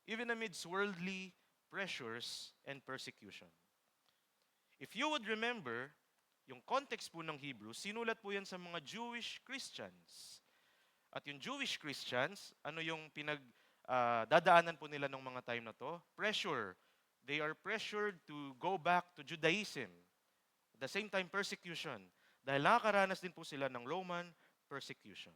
even amidst worldly pressures and persecution. If you would remember, yung context po ng Hebrews, sinulat po yan sa mga Jewish Christians. At yung Jewish Christians, ano yung dadaanan po nila ng mga time na to? Pressure. They are pressured to go back to Judaism. At the same time, persecution. Dahil nakakaranas din po sila ng Roman persecution.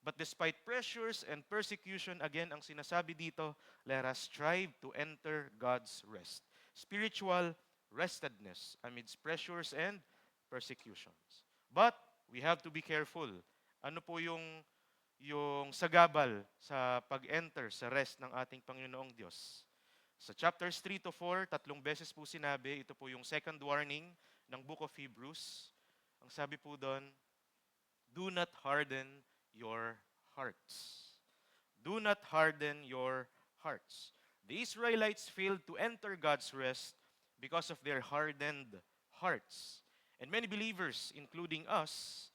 But despite pressures and persecution, again, ang sinasabi dito, let us strive to enter God's rest. Spiritual restedness amidst pressures and persecutions. But we have to be careful. Ano po yung sagabal sa pag-enter sa rest ng ating Panginoong Diyos? Sa chapters 3 to 4, 3 beses po sinabi, ito po yung second warning ng Book of Hebrews. Ang sabi po doon, do not harden your hearts. Do not harden your hearts. The Israelites failed to enter God's rest because of their hardened hearts. And many believers, including us,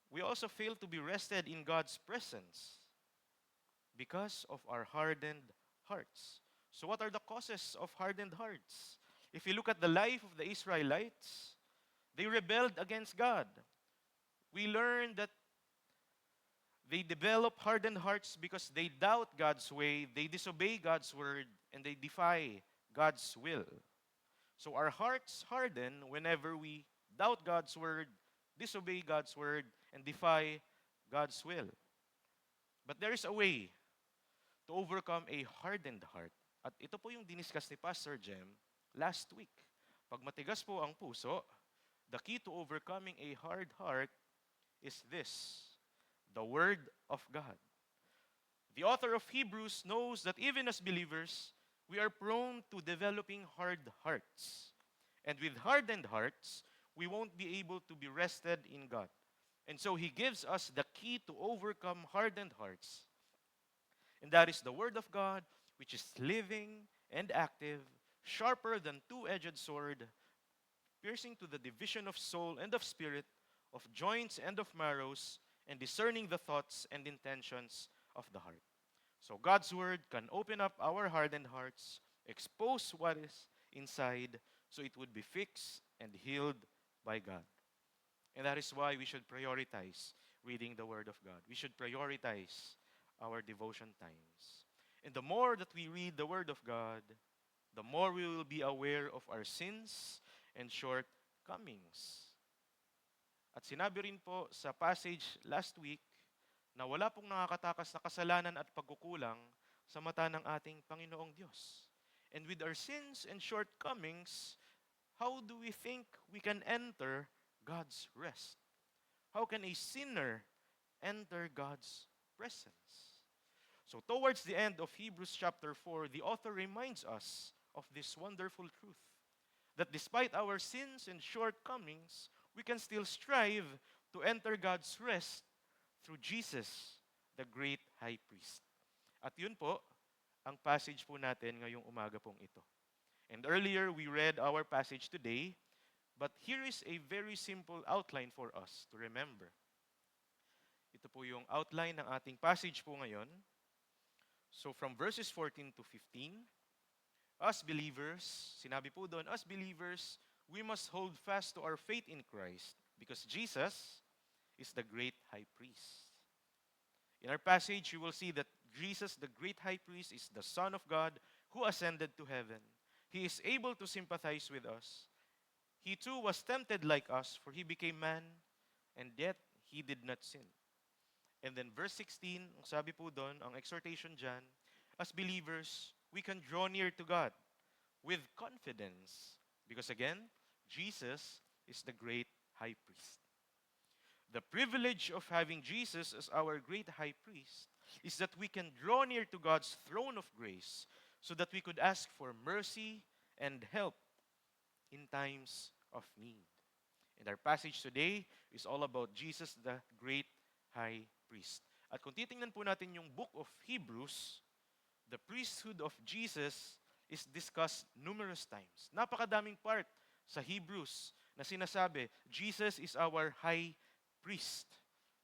we also fail to be rested in God's presence because of our hardened hearts. So what are the causes of hardened hearts? If you look at the life of the Israelites, they rebelled against God. We learn that they develop hardened hearts because they doubt God's way, they disobey God's word, and they defy God's will. So our hearts harden whenever we doubt God's word, disobey God's word, and defy God's will. But there is a way to overcome a hardened heart. At ito po yung diniscuss ni Pastor Jem last week. Pag matigas po ang puso, the key to overcoming a hard heart is this: the Word of God. The author of Hebrews knows that even as believers, we are prone to developing hard hearts. And with hardened hearts, we won't be able to be rested in God. And so He gives us the key to overcome hardened hearts. And that is the Word of God, which is living and active, sharper than two-edged sword, piercing to the division of soul and of spirit, of joints and of marrows, and discerning the thoughts and intentions of the heart. So God's Word can open up our hardened hearts, expose what is inside, so it would be fixed and healed by God. And that is why we should prioritize reading the Word of God. We should prioritize our devotion times. And the more that we read the Word of God, the more we will be aware of our sins and shortcomings. At sinabi rin po sa passage last week na wala pong nakakatakas na kasalanan at pagkukulang sa mata ng ating Panginoong Diyos. And with our sins and shortcomings, how do we think we can enter God's rest? How can a sinner enter God's presence? So towards the end of Hebrews chapter 4, the author reminds us of this wonderful truth, that despite our sins and shortcomings, we can still strive to enter God's rest through Jesus, the great high priest. At yun po, ang passage po natin ngayong umaga pong ito. And earlier, we read our passage today But here is a very simple outline for us to remember. Ito po yung outline ng ating passage po ngayon. So from verses 14 to 15, as believers, sinabi po doon, as believers, we must hold fast to our faith in Christ because Jesus is the great high priest. In our passage, you will see that Jesus, the great high priest, is the Son of God who ascended to heaven. He is able to sympathize with us. He too was tempted like us, for he became man, and yet he did not sin. And then verse 16, ang sabi po doon, ang exhortation dyan, as believers, we can draw near to God with confidence. Because again, Jesus is the great high priest. The privilege of having Jesus as our great high priest is that we can draw near to God's throne of grace so that we could ask for mercy and help in times of need. And our passage today is all about Jesus, the great high priest. At kung titingnan po natin yung book of Hebrews, the priesthood of Jesus is discussed numerous times. Napakadaming part sa Hebrews na sinasabi, Jesus is our high priest.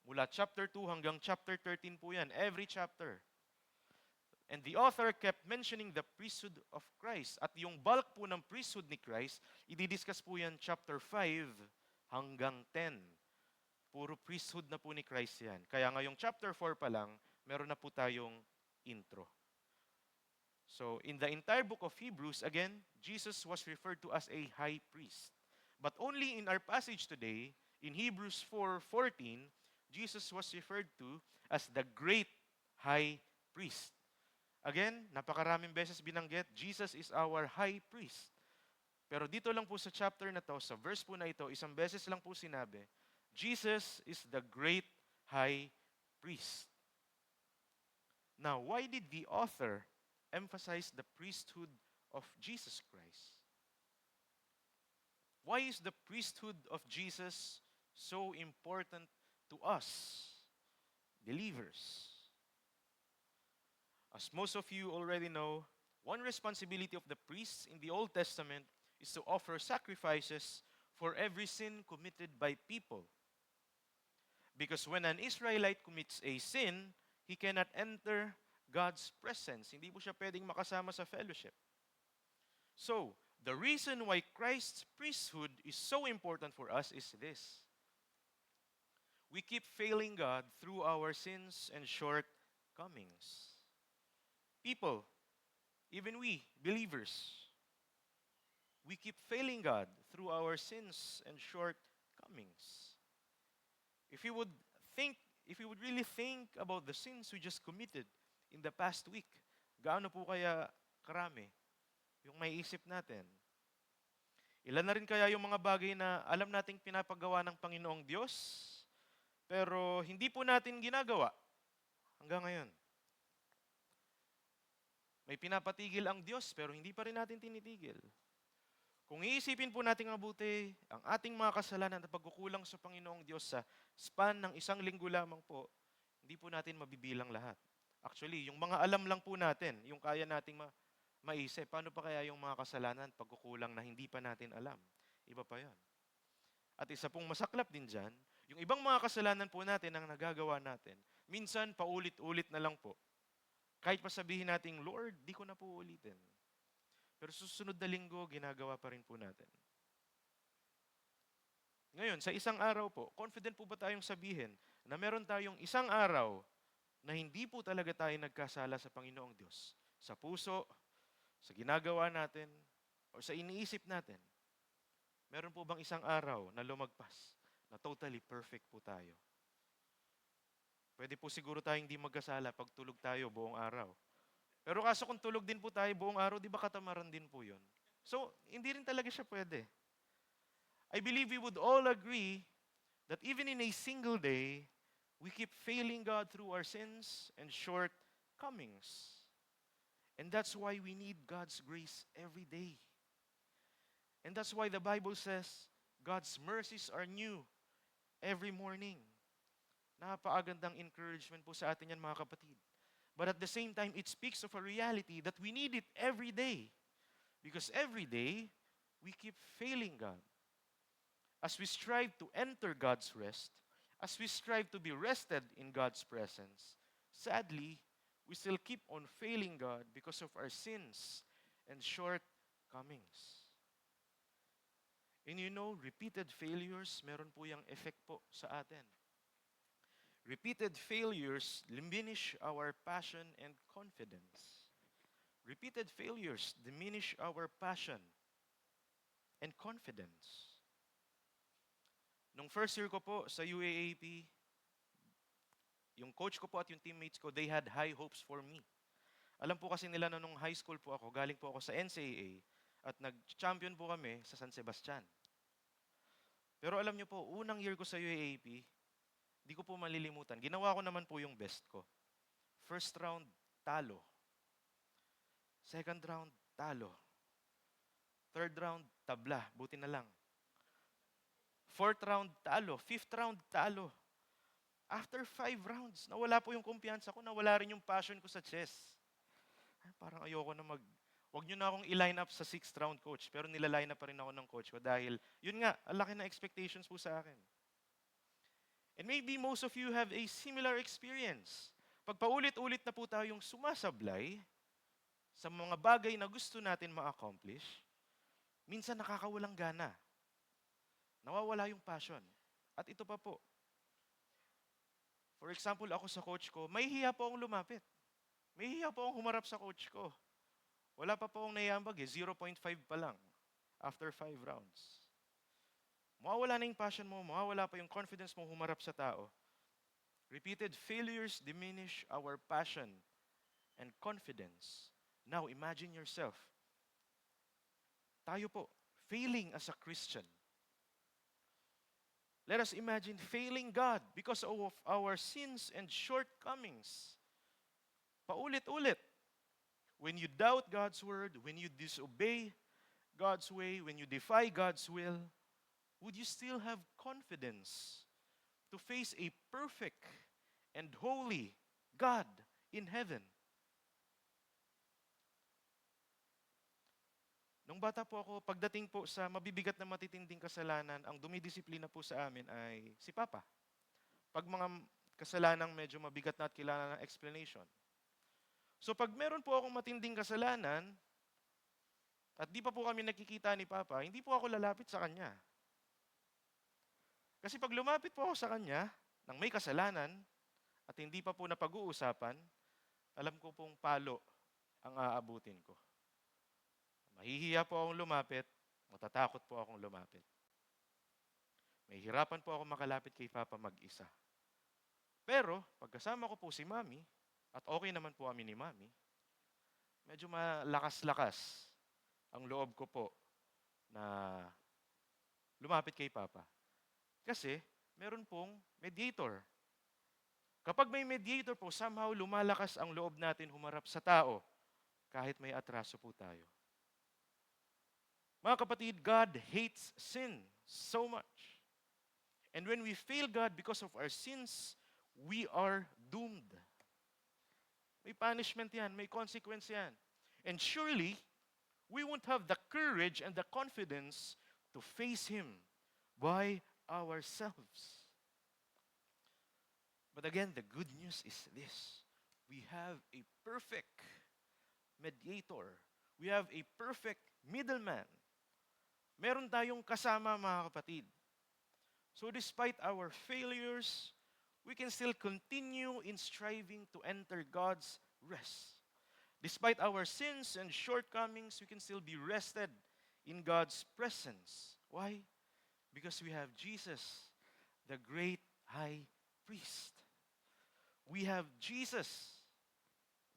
Mula chapter 2 hanggang chapter 13 po yan, every chapter. And the author kept mentioning the priesthood of Christ. At yung bulk po ng priesthood ni Christ, i-discuss po yan chapter 5 hanggang 10. Puro priesthood na po ni Christ yan. Kaya ngayong chapter 4 pa lang, meron na po tayong intro. So, in the entire book of Hebrews, again, Jesus was referred to as a high priest. But only in our passage today, in Hebrews 4:14, Jesus was referred to as the great high priest. Again, napakaraming beses binanggit, Jesus is our high priest. Pero dito lang po sa chapter na to, sa verse po na ito, isang beses lang po sinabi, Jesus is the great high priest. Now, why did the author emphasize the priesthood of Jesus Christ? Why is the priesthood of Jesus so important to us, believers? As most of you already know, one responsibility of the priests in the Old Testament is to offer sacrifices for every sin committed by people. Because when an Israelite commits a sin, he cannot enter God's presence. Hindi po siya pwedeng makasama sa fellowship. So, the reason why Christ's priesthood is so important for us is this. We keep failing God through our sins and shortcomings. People, even we, believers, we keep failing God through our sins and shortcomings. If you would really think about the sins we just committed in the past week, gaano po kaya karami yung may isip natin? Ilan na rin kaya yung mga bagay na alam nating pinapagawa ng Panginoong Diyos, pero hindi po natin ginagawa hanggang ngayon? May pinapatigil ang Diyos, pero hindi pa rin natin tinitigil. Kung iisipin po natin mabuti, ang ating mga kasalanan at pagkukulang sa Panginoong Diyos sa span ng 1 linggo lamang po, hindi po natin mabibilang lahat. Actually, yung mga alam lang po natin, yung kaya nating maisip, paano pa kaya yung mga kasalanan, pagkukulang na hindi pa natin alam? Iba pa yan. At isa pong masaklap din dyan, yung ibang mga kasalanan po natin ang nagagawa natin, minsan paulit-ulit na lang po. Kahit pa sabihin natin, Lord, di ko na po ulitin. Pero susunod na linggo, ginagawa pa rin po natin. Ngayon, sa isang araw po, confident po ba tayong sabihin na meron tayong isang araw na hindi po talaga tayo nagkasala sa Panginoong Diyos? Sa puso, sa ginagawa natin, o sa iniisip natin. Meron po bang isang araw na lumagpas na totally perfect po tayo? Pwede po siguro tayong hindi magkasala pag tulog tayo buong araw. Pero kaso kung tulog din po tayo buong araw, di ba katamaran din po yun? So, hindi rin talaga siya pwede. I believe we would all agree that even in a single day, we keep failing God through our sins and shortcomings. And that's why we need God's grace every day. And that's why the Bible says, God's mercies are new every morning. Napakagandang encouragement po sa atin yan, mga kapatid. But at the same time, it speaks of a reality that we need it every day. Because every day, we keep failing God. as we strive to enter God's rest, as we strive to be rested in God's presence, sadly, we still keep on failing God because of our sins and shortcomings. And you know, repeated failures, meron po yung effect po sa atin. Repeated failures diminish our passion and confidence. Repeated failures diminish our passion and confidence. Nung first year ko po sa UAAP, yung coach ko po at yung teammates ko, they had high hopes for me. Alam po kasi nila na nung high school po ako, galing po ako sa NCAA, at nag-champion po kami sa San Sebastian. Pero alam niyo po, unang year ko sa UAAP, di ko po malilimutan. Ginawa ko naman po yung best ko. First round, talo. Second round, talo. Third round, tabla. Buti na lang. Fourth round, talo. Fifth round, talo. After 5 rounds, nawala po yung kumpiyansa ko, nawala rin yung passion ko sa chess. Parang ayoko na wag nyo na akong i-line up sa 6th round, coach. Pero nila-line up pa rin ako ng coach ko dahil, yun nga, ang laki na expectations po sa akin. And maybe most of you have a similar experience. Pag paulit-ulit na po tayong sumasablay sa mga bagay na gusto natin ma-accomplish, minsan nakakawalang gana. Nawawala yung passion. At ito pa po. For example, ako sa coach ko, may hiya po akong lumapit. May hiya po akong humarap sa coach ko. Wala pa po akong naiambag 0.5 pa lang after 5 rounds. Mawawala na yung passion mo, mawawala pa yung confidence mo humarap sa tao. Repeated failures diminish our passion and confidence. Now, imagine yourself. Tayo po, failing as a Christian. Let us imagine failing God because of our sins and shortcomings. Paulit-ulit. When you doubt God's word, when you disobey God's way, when you defy God's will, would you still have confidence to face a perfect and holy God in heaven? Nung bata po ako, pagdating po sa mabibigat na matitinding kasalanan, ang dumidisiplina po sa amin ay si Papa. Pag mga kasalanang medyo mabigat na at kailangan ng explanation. So pag meron po akong matinding kasalanan, at di pa po kami nakikita ni Papa, hindi po ako lalapit sa kanya. Kasi pag lumapit po ako sa kanya, nang may kasalanan, at hindi pa po napag-uusapan, alam ko pong palo ang aabutin ko. Mahihiya po akong lumapit, matatakot po akong lumapit. May hirapan po ako makalapit kay Papa mag-isa. Pero, pagkasama ko po si Mami, at okay naman po kami ni Mami, medyo malakas-lakas ang loob ko po na lumapit kay Papa. Kasi, meron pong mediator. Kapag may mediator po, somehow lumalakas ang loob natin humarap sa tao, kahit may atraso po tayo. Mga kapatid, God hates sin so much. And when we fail God because of our sins, we are doomed. May punishment yan, may consequence yan. And surely, we won't have the courage and the confidence to face Him by ourselves. But again, the good news is this. We have a perfect mediator. We have a perfect middleman. Meron tayong kasama, mga kapatid. So despite our failures, we can still continue in striving to enter God's rest. Despite our sins and shortcomings, we can still be rested in God's presence. Why? Because we have Jesus, the great high priest. We have Jesus,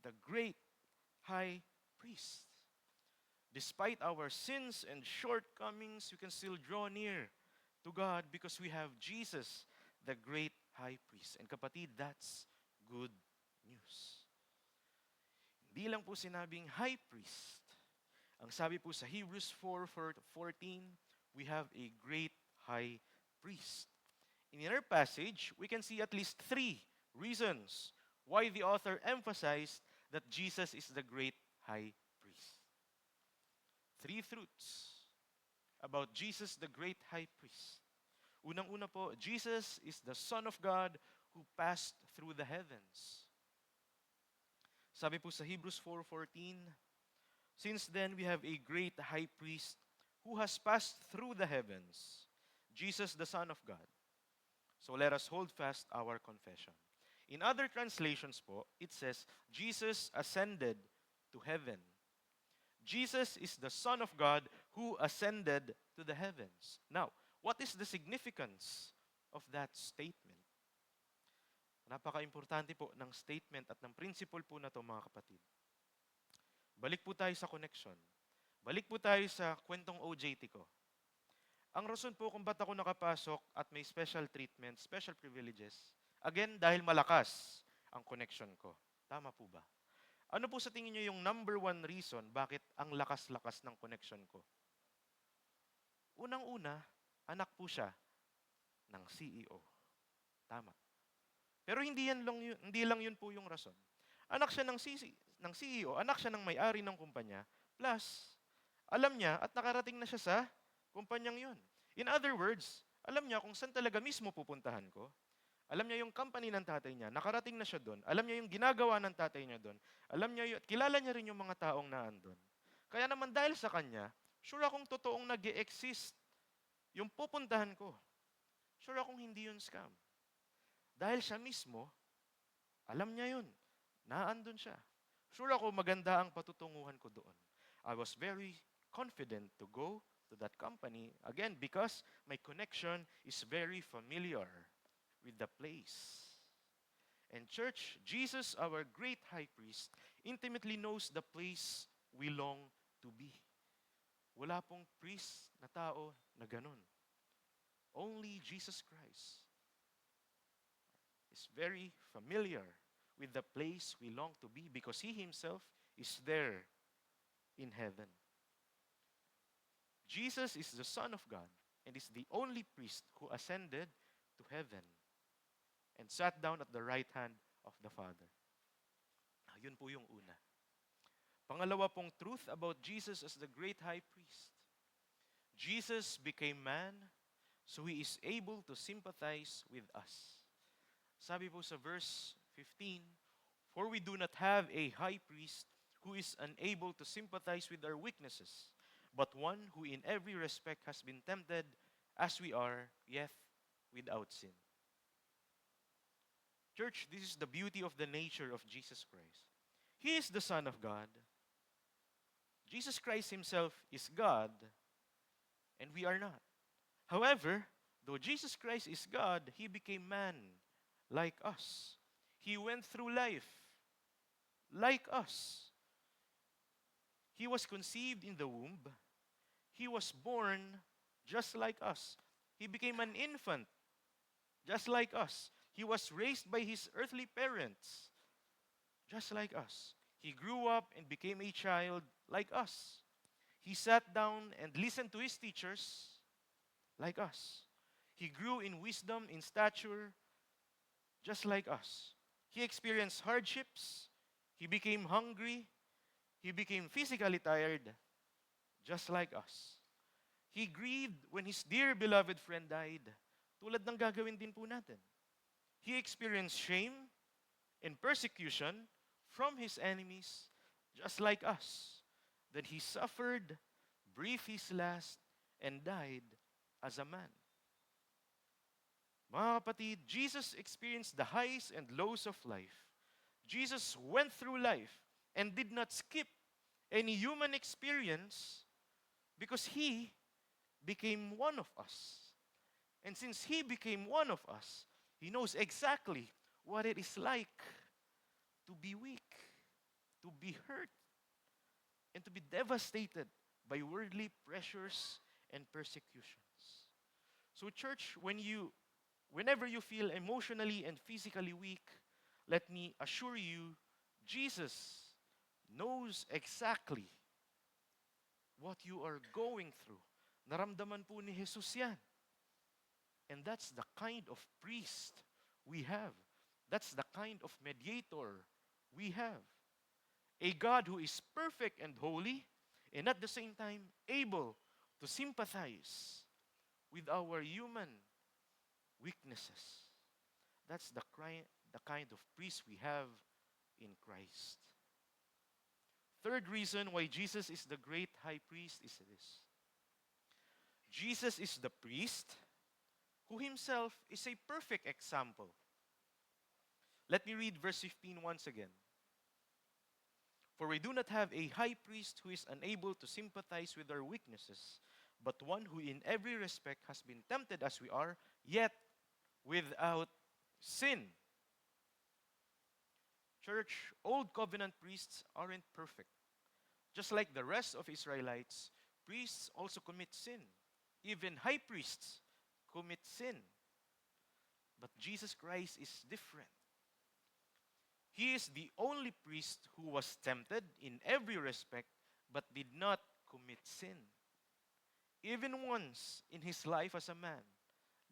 the great high priest. Despite our sins and shortcomings, we can still draw near to God because we have Jesus, the great high priest. And kapatid, that's good news. Hindi lang po sinabing high priest. Ang sabi po sa Hebrews 4:14, we have a great high priest. In our passage, we can see at least 3 reasons why the author emphasized that Jesus is the great high priest. 3 truths about Jesus, the great high priest. Unang-una po, Jesus is the Son of God who passed through the heavens. Sabi po sa Hebrews 4:14, since then we have a great high priest who has passed through the heavens, Jesus the Son of God. So let us hold fast our confession. In other translations po, it says, Jesus ascended to heaven. Jesus is the Son of God who ascended to the heavens. Now, what is the significance of that statement? Napaka-importante po ng statement at ng principle po na to, mga kapatid. Balik po tayo sa connection. Balik po tayo sa kwentong OJT ko. Ang rason po kung ba't ako nakapasok at may special treatment, special privileges, again, dahil malakas ang connection ko. Tama po ba? Ano po sa tingin nyo yung number one reason bakit ang lakas-lakas ng connection ko? Unang-una, anak po siya ng CEO. Tama. Pero hindi lang yun po yung rason. Anak siya ng CEO, anak siya ng may-ari ng kumpanya, plus, alam niya at nakarating na siya sa kumpanyang yun. In other words, alam niya kung saan talaga mismo pupuntahan ko. Alam niya yung company ng tatay niya, nakarating na siya doon. Alam niya yung ginagawa ng tatay niya doon. Alam niya yun, at kilala niya rin yung mga taong naandun. Kaya naman dahil sa kanya, sure akong totoong nag-e-exist yung pupuntahan ko. Sure akong hindi yun scam. Dahil siya mismo, alam niya yun. Naandun siya. Sure ako maganda ang patutunguhan ko doon. I was very confident to go to that company, again, because my connection is very familiar with the place. And church, Jesus, our great high priest, intimately knows the place we long to be. Wala pong priest na tao na ganun. Only Jesus Christ is very familiar with the place we long to be because He Himself is there in heaven. Jesus is the Son of God and is the only priest who ascended to heaven and sat down at the right hand of the Father. Yun po yung una. Pangalawa pong truth about Jesus as the great high priest. Jesus became man, so He is able to sympathize with us. Sabi po sa verse 15, for we do not have a high priest who is unable to sympathize with our weaknesses, but one who in every respect has been tempted as we are, yet without sin. Church, this is the beauty of the nature of Jesus Christ. He is the Son of God. Jesus Christ Himself is God, and we are not. However, though Jesus Christ is God, He became man like us. He went through life like us. He was conceived in the womb. He was born just like us. He became an infant just like us. He was raised by His earthly parents just like us. He grew up and became a child like us. He sat down and listened to His teachers like us. He grew in wisdom, in stature, just like us. He experienced hardships. He became hungry. He became physically tired, just like us. He grieved when his dear beloved friend died, tulad ng gagawin din po natin. He experienced shame and persecution from his enemies, just like us. That he suffered, breathed his last, and died as a man. Mga kapatid, Jesus experienced the highs and lows of life. Jesus went through life and did not skip any human experience because He became one of us. And since He became one of us, He knows exactly what it is like to be weak, to be hurt, and to be devastated by worldly pressures and persecutions. So church, whenever you feel emotionally and physically weak, let me assure you, Jesus knows exactly what you are going through. Naramdaman po ni Jesus yan. And that's the kind of priest we have. That's the kind of mediator we have. A God who is perfect and holy, and at the same time able to sympathize with our human weaknesses. That's the kind of priest we have in Christ. Third reason why Jesus is the great high priest is this. Jesus is the priest who himself is a perfect example. Let me read verse 15 once again. For we do not have a high priest who is unable to sympathize with our weaknesses, but one who in every respect has been tempted as we are, yet without sin. Church, Old Covenant priests aren't perfect. Just like the rest of Israelites, priests also commit sin. Even high priests commit sin. But Jesus Christ is different. He is the only priest who was tempted in every respect but did not commit sin. Even once in his life as a man,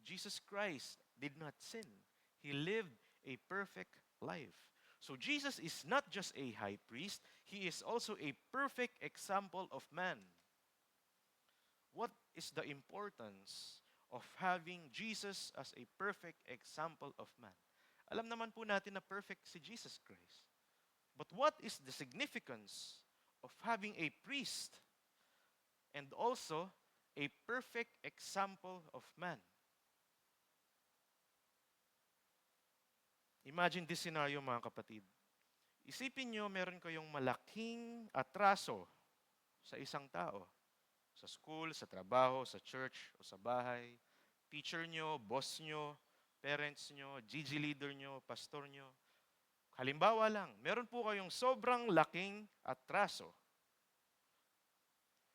Jesus Christ did not sin. He lived a perfect life. So Jesus is not just a high priest, he is also a perfect example of man. What is the importance of having Jesus as a perfect example of man? Alam naman po natin na perfect si Jesus Christ. But what is the significance of having a priest and also a perfect example of man? Imagine this scenario, mga kapatid. Isipin nyo, meron kayong malaking atraso sa isang tao. Sa school, sa trabaho, sa church, o sa bahay. Teacher nyo, boss nyo, parents nyo, GG leader nyo, pastor nyo. Halimbawa lang, meron po kayong sobrang laking atraso.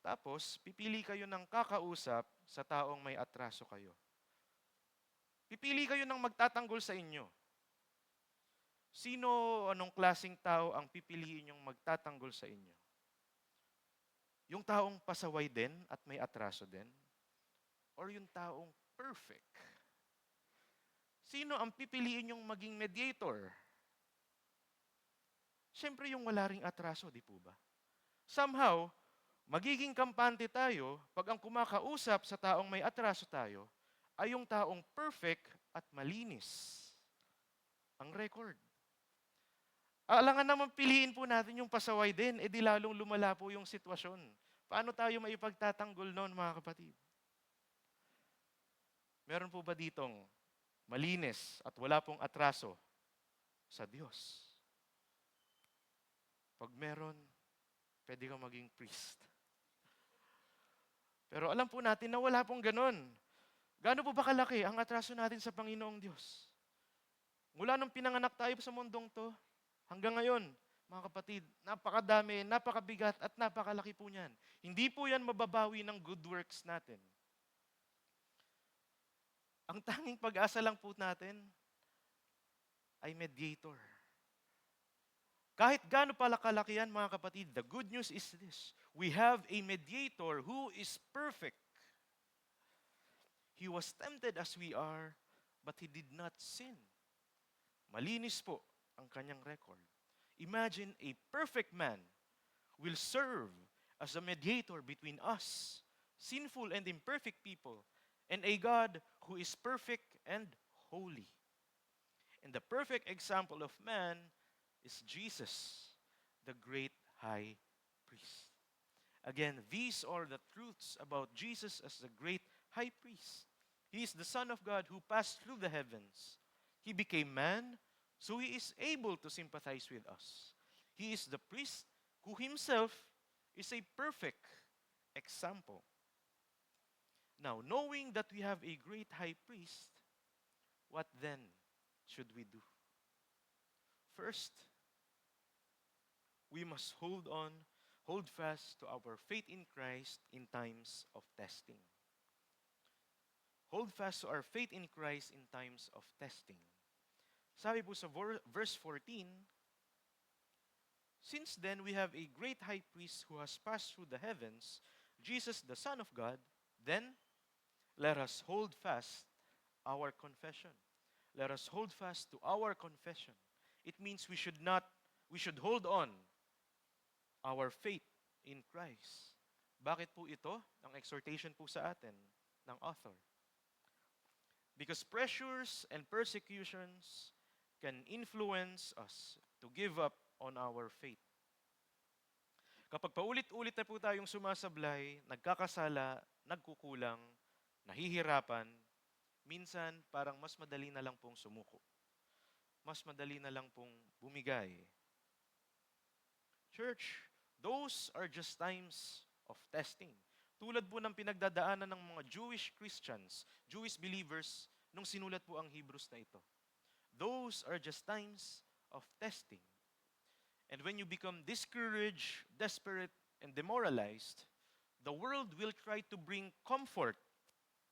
Tapos, pipili kayo ng kakausap sa taong may atraso kayo. Pipili kayo ng magtatanggol sa inyo. Sino, anong klaseng tao ang pipiliin yung magtatanggol sa inyo? Yung taong pasaway din at may atraso din? Or yung taong perfect? Sino ang pipiliin yung maging mediator? Siyempre yung wala ring atraso, di po ba? Somehow, magiging kampante tayo pag ang kumakausap sa taong may atraso tayo ay yung taong perfect at malinis. Ang record. Alangan naman piliin po natin yung pasaway din, di lalong lumala po yung sitwasyon. Paano tayo maipagtatanggol noon, mga kapatid? Meron po ba ditong malinis at wala pong atraso sa Diyos? Pag meron, pwede kang maging priest. Pero alam po natin na wala pong ganon. Gaano po ba kalaki ang atraso natin sa Panginoong Diyos? Mula nung pinanganak tayo sa mundong to, hanggang ngayon, mga kapatid, napakadami, napakabigat at napakalaki po niyan. Hindi po yan mababawi ng good works natin. Ang tanging pag-asa lang po natin ay mediator. Kahit gaano pala kalaki yan, mga kapatid, the good news is this. We have a mediator who is perfect. He was tempted as we are, but he did not sin. Malinis po ang kanyang record. Imagine a perfect man will serve as a mediator between us, sinful and imperfect people, and a God who is perfect and holy. And the perfect example of man is Jesus, the great high priest. Again, these are the truths about Jesus as the great high priest. He is the Son of God who passed through the heavens. He became man, so he is able to sympathize with us. He is the priest who himself is a perfect example. Now, knowing that we have a great high priest, what then should we do? First, we must hold fast to our faith in Christ in times of testing. Hold fast to our faith in Christ in times of testing. Sabi po sa verse 14, since then we have a great high priest who has passed through the heavens, Jesus the Son of God, then let us hold fast our confession. Let us hold fast to our confession. It means we should hold on our faith in Christ. Bakit po ito? Ang exhortation po sa atin ng author. Because pressures and persecutions can influence us to give up on our faith. Kapag paulit-ulit na po tayong sumasablay, nagkakasala, nagkukulang, nahihirapan, minsan parang mas madali na lang pong sumuko. Mas madali na lang pong bumigay. Church, those are just times of testing. Tulad po ng pinagdadaanan ng mga Jewish Christians, Jewish believers, nung sinulat po ang Hebrews na ito. Those are just times of testing. And when you become discouraged, desperate, and demoralized, the world will try to bring comfort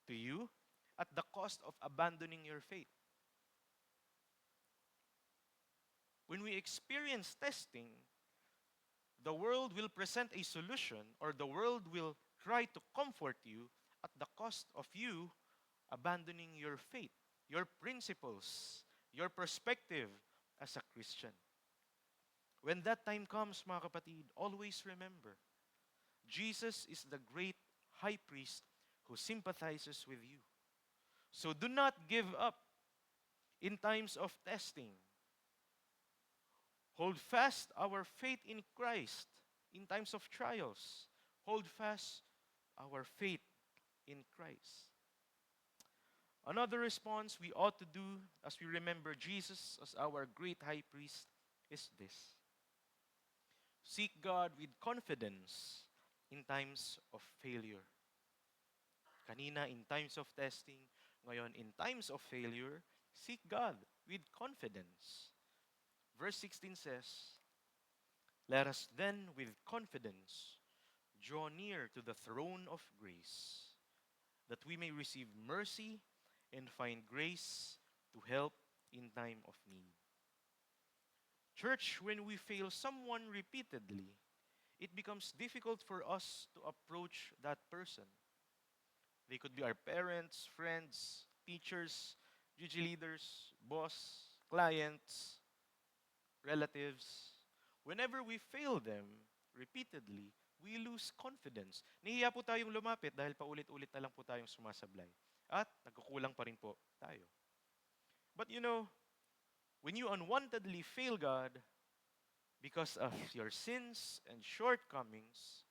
to you at the cost of abandoning your faith. When we experience testing, the world will present a solution, or the world will try to comfort you at the cost of you abandoning your faith, your principles, your perspective as a Christian. When that time comes, mga kapatid, always remember, Jesus is the great high priest who sympathizes with you. So do not give up in times of testing. Hold fast our faith in Christ in times of trials. Hold fast our faith in Christ. Another response we ought to do as we remember Jesus as our great high priest is this. Seek God with confidence in times of failure. Kanina, in times of testing. Ngayon, in times of failure, seek God with confidence. Verse 16 says, "Let us then with confidence draw near to the throne of grace, that we may receive mercy and find grace to help in time of need." Church, when we fail someone repeatedly, it becomes difficult for us to approach that person. They could be our parents, friends, teachers, GG leaders, boss, clients, relatives. Whenever we fail them repeatedly, we lose confidence. Nahihiya po tayong lumapit dahil paulit-ulit na lang po tayong sumasablay. At nagkukulang pa rin po tayo. But you know, when you unwantedly fail God because of your sins and shortcomings,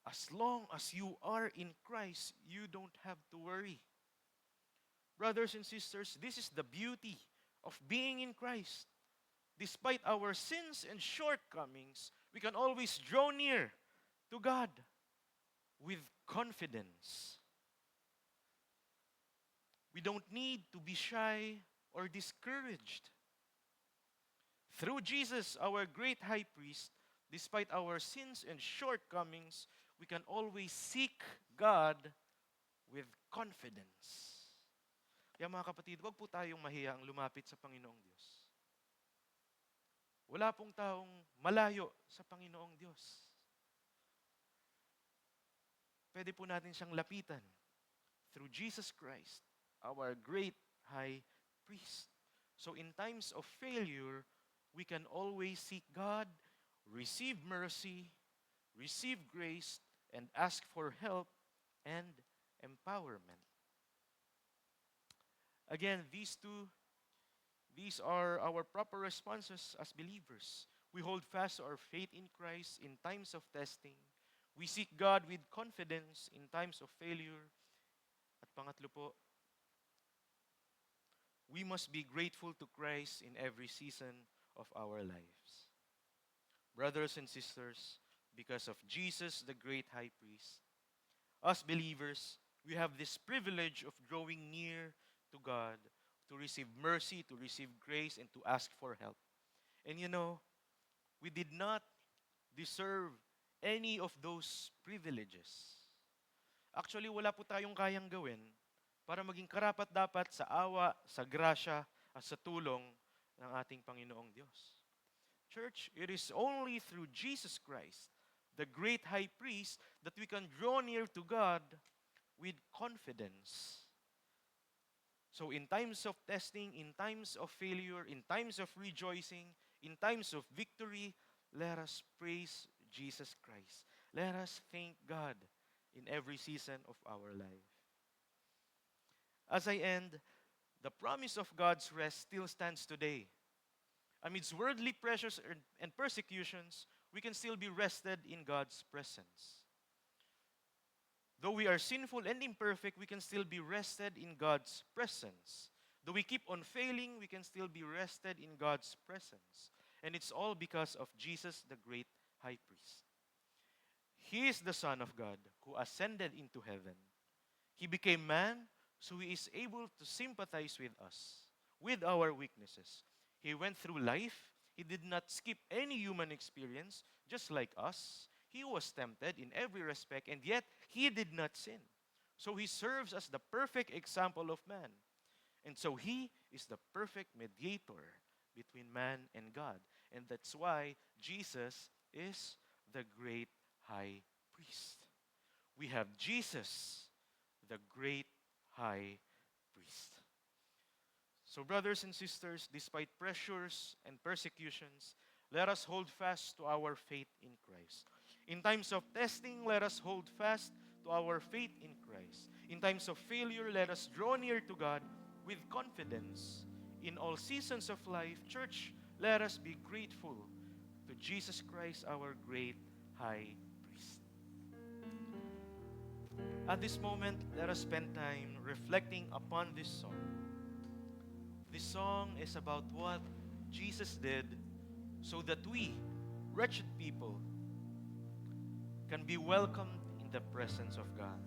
as long as you are in Christ, you don't have to worry. Brothers and sisters, this is the beauty of being in Christ. Despite our sins and shortcomings, we can always draw near to God with confidence. We don't need to be shy or discouraged. Through Jesus, our great high priest, despite our sins and shortcomings, we can always seek God with confidence. Kaya mga kapatid, huwag po tayong mahiyang lumapit sa Panginoong Diyos. Wala pong taong malayo sa Panginoong Diyos. Pwede po natin siyang lapitan through Jesus Christ, our great high priest. So in times of failure, we can always seek God, receive mercy, receive grace, and ask for help and empowerment. Again, these are our proper responses as believers. We hold fast our faith in Christ in times of testing. We seek God with confidence in times of failure. At pangatlo po, we must be grateful to Christ in every season of our lives. Brothers and sisters, because of Jesus, the great high priest, as believers, we have this privilege of drawing near to God, to receive mercy, to receive grace, and to ask for help. And you know, we did not deserve any of those privileges. Actually, wala po tayong kayang gawin para maging karapat-dapat sa awa, sa grasya, at sa tulong ng ating Panginoong Diyos. Church, it is only through Jesus Christ, the great high priest, that we can draw near to God with confidence. So in times of testing, in times of failure, in times of rejoicing, in times of victory, let us praise Jesus Christ. Let us thank God in every season of our life. As I end, The promise of God's rest still stands today. Amidst worldly pressures and persecutions, we can still be rested in God's presence. Though we are sinful and imperfect, we can still be rested in God's presence. Though we keep on failing, we can still be rested in God's presence. And it's all because of Jesus, the great high priest. He is the Son of God who ascended into heaven. He became man, so he is able to sympathize with us, with our weaknesses. He went through life. He did not skip any human experience, just like us. He was tempted in every respect, and yet he did not sin. So he serves as the perfect example of man. And so he is the perfect mediator between man and God. And that's why Jesus is the great high priest. We have Jesus, the great high priest. So, brothers and sisters, despite pressures and persecutions, let us hold fast to our faith in Christ. In times of testing, let us hold fast to our faith in Christ. In times of failure, let us draw near to God with confidence. In all seasons of life, church, let us be grateful to Jesus Christ, our great high priest. At this moment, let us spend time reflecting upon this song. This song is about what Jesus did so that we, wretched people, can be welcomed in the presence of God.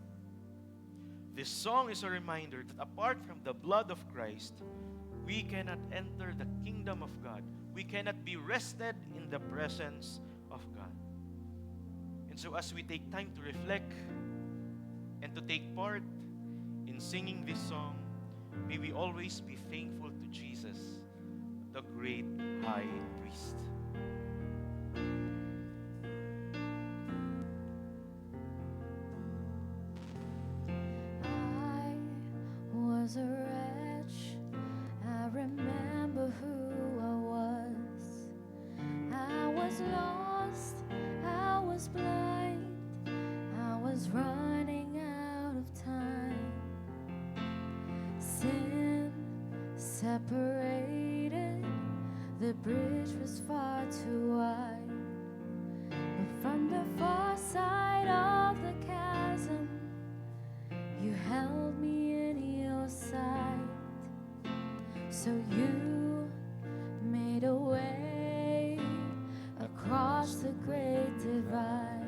This song is a reminder that apart from the blood of Christ, we cannot enter the kingdom of God. We cannot be rested in the presence of God. And so as we take time to reflect and to take part in singing this song, may we always be thankful to Jesus, the great high priest. I was a wretch. I remember who I was. I was lost. I was blind. I was running out of time. Sin separated. The bridge was far too wide. But from the far side of the chasm, you held me in your sight. So you made a way across the great divide.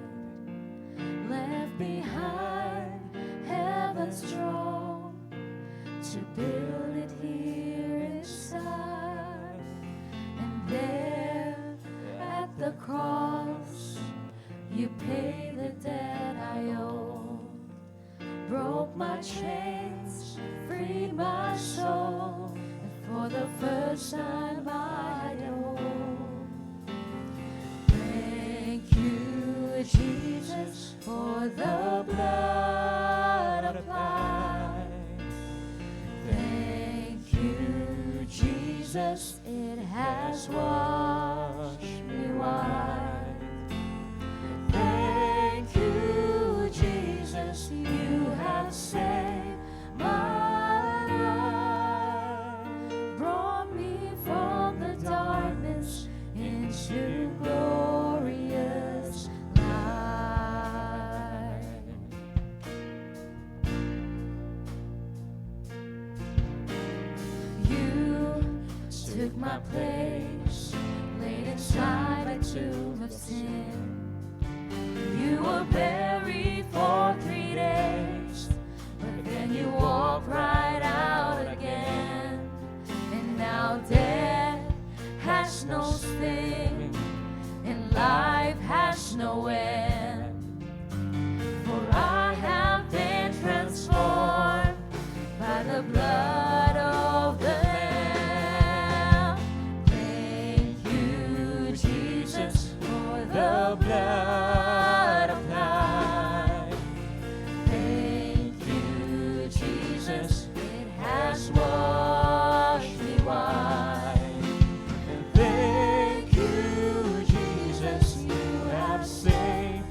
Left behind heaven's throne to build it here inside. And there at the cross, you paid the debt I owed. Broke my chains, freed my soul, and for the first time I know. Thank you, Jesus, for the blood applied. Thank you, Jesus, it has washed me white. Thank you, Jesus, you have saved my life. Brought me from the darkness into glorious light. You took my place, laid inside a tomb of sin. You were buried for 3 days, but then you walked right out again. And now death has no sting, and life has no end. For I have been transformed by the blood of the Lamb. Thank you, Jesus, for the blood applied. Thank you, Jesus, it has washed me white. And thank you, Jesus, you have saved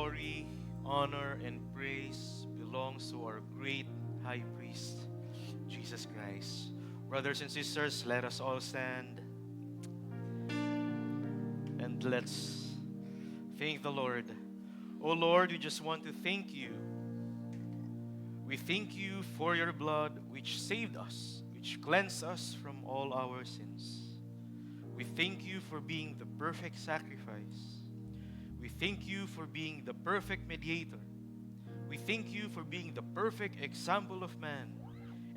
glory, honor, and praise belongs to our great high priest, Jesus Christ. Brothers and sisters, let us all stand and let's thank the Lord. Oh Lord, we just want to thank you. We thank you for your blood which saved us, which cleansed us from all our sins. We thank you for being the perfect sacrifice. We thank you for being the perfect mediator. We thank you for being the perfect example of man.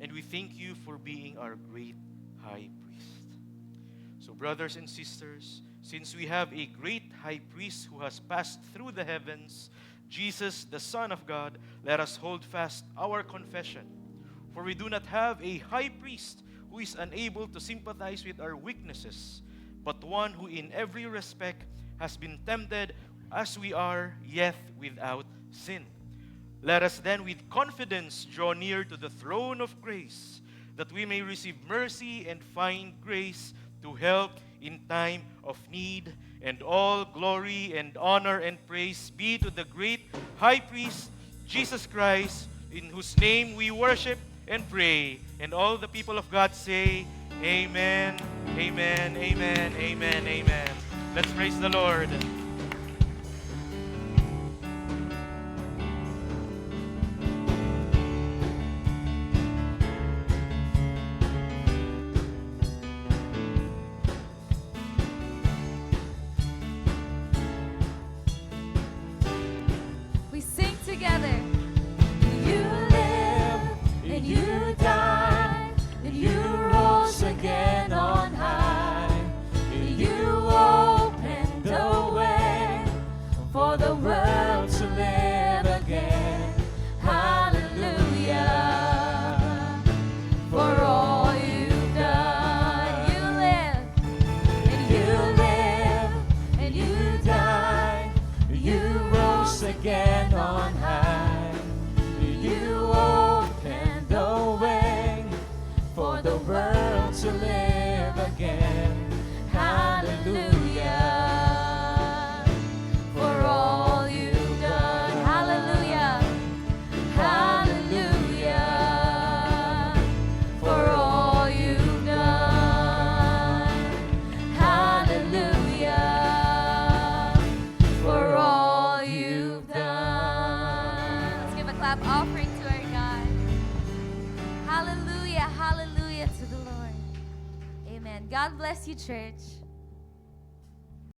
And we thank you for being our great high priest. So brothers and sisters, since we have a great high priest who has passed through the heavens, Jesus, the Son of God, let us hold fast our confession. For we do not have a high priest who is unable to sympathize with our weaknesses, but one who in every respect has been tempted as we are, yet without sin. Let us then with confidence draw near to the throne of grace, that we may receive mercy and find grace to help in time of need. And all glory and honor and praise be to the great high priest, Jesus Christ, in whose name we worship and pray. And all the people of God say, Amen, amen, amen, amen, amen. Let's praise the Lord. We sing together. You live and you died and you rose again on high. You opened the way for the world to live again. Hallelujah. For all you've done. You live and you died. You rose again on high. You opened the way for the world to live again. Hallelujah. For all you've done. Hallelujah. Hallelujah. For all you've done. Hallelujah. For all you've done. Let's give a clap offering to our God. Hallelujah, hallelujah to the Lord. Amen. God bless you, church.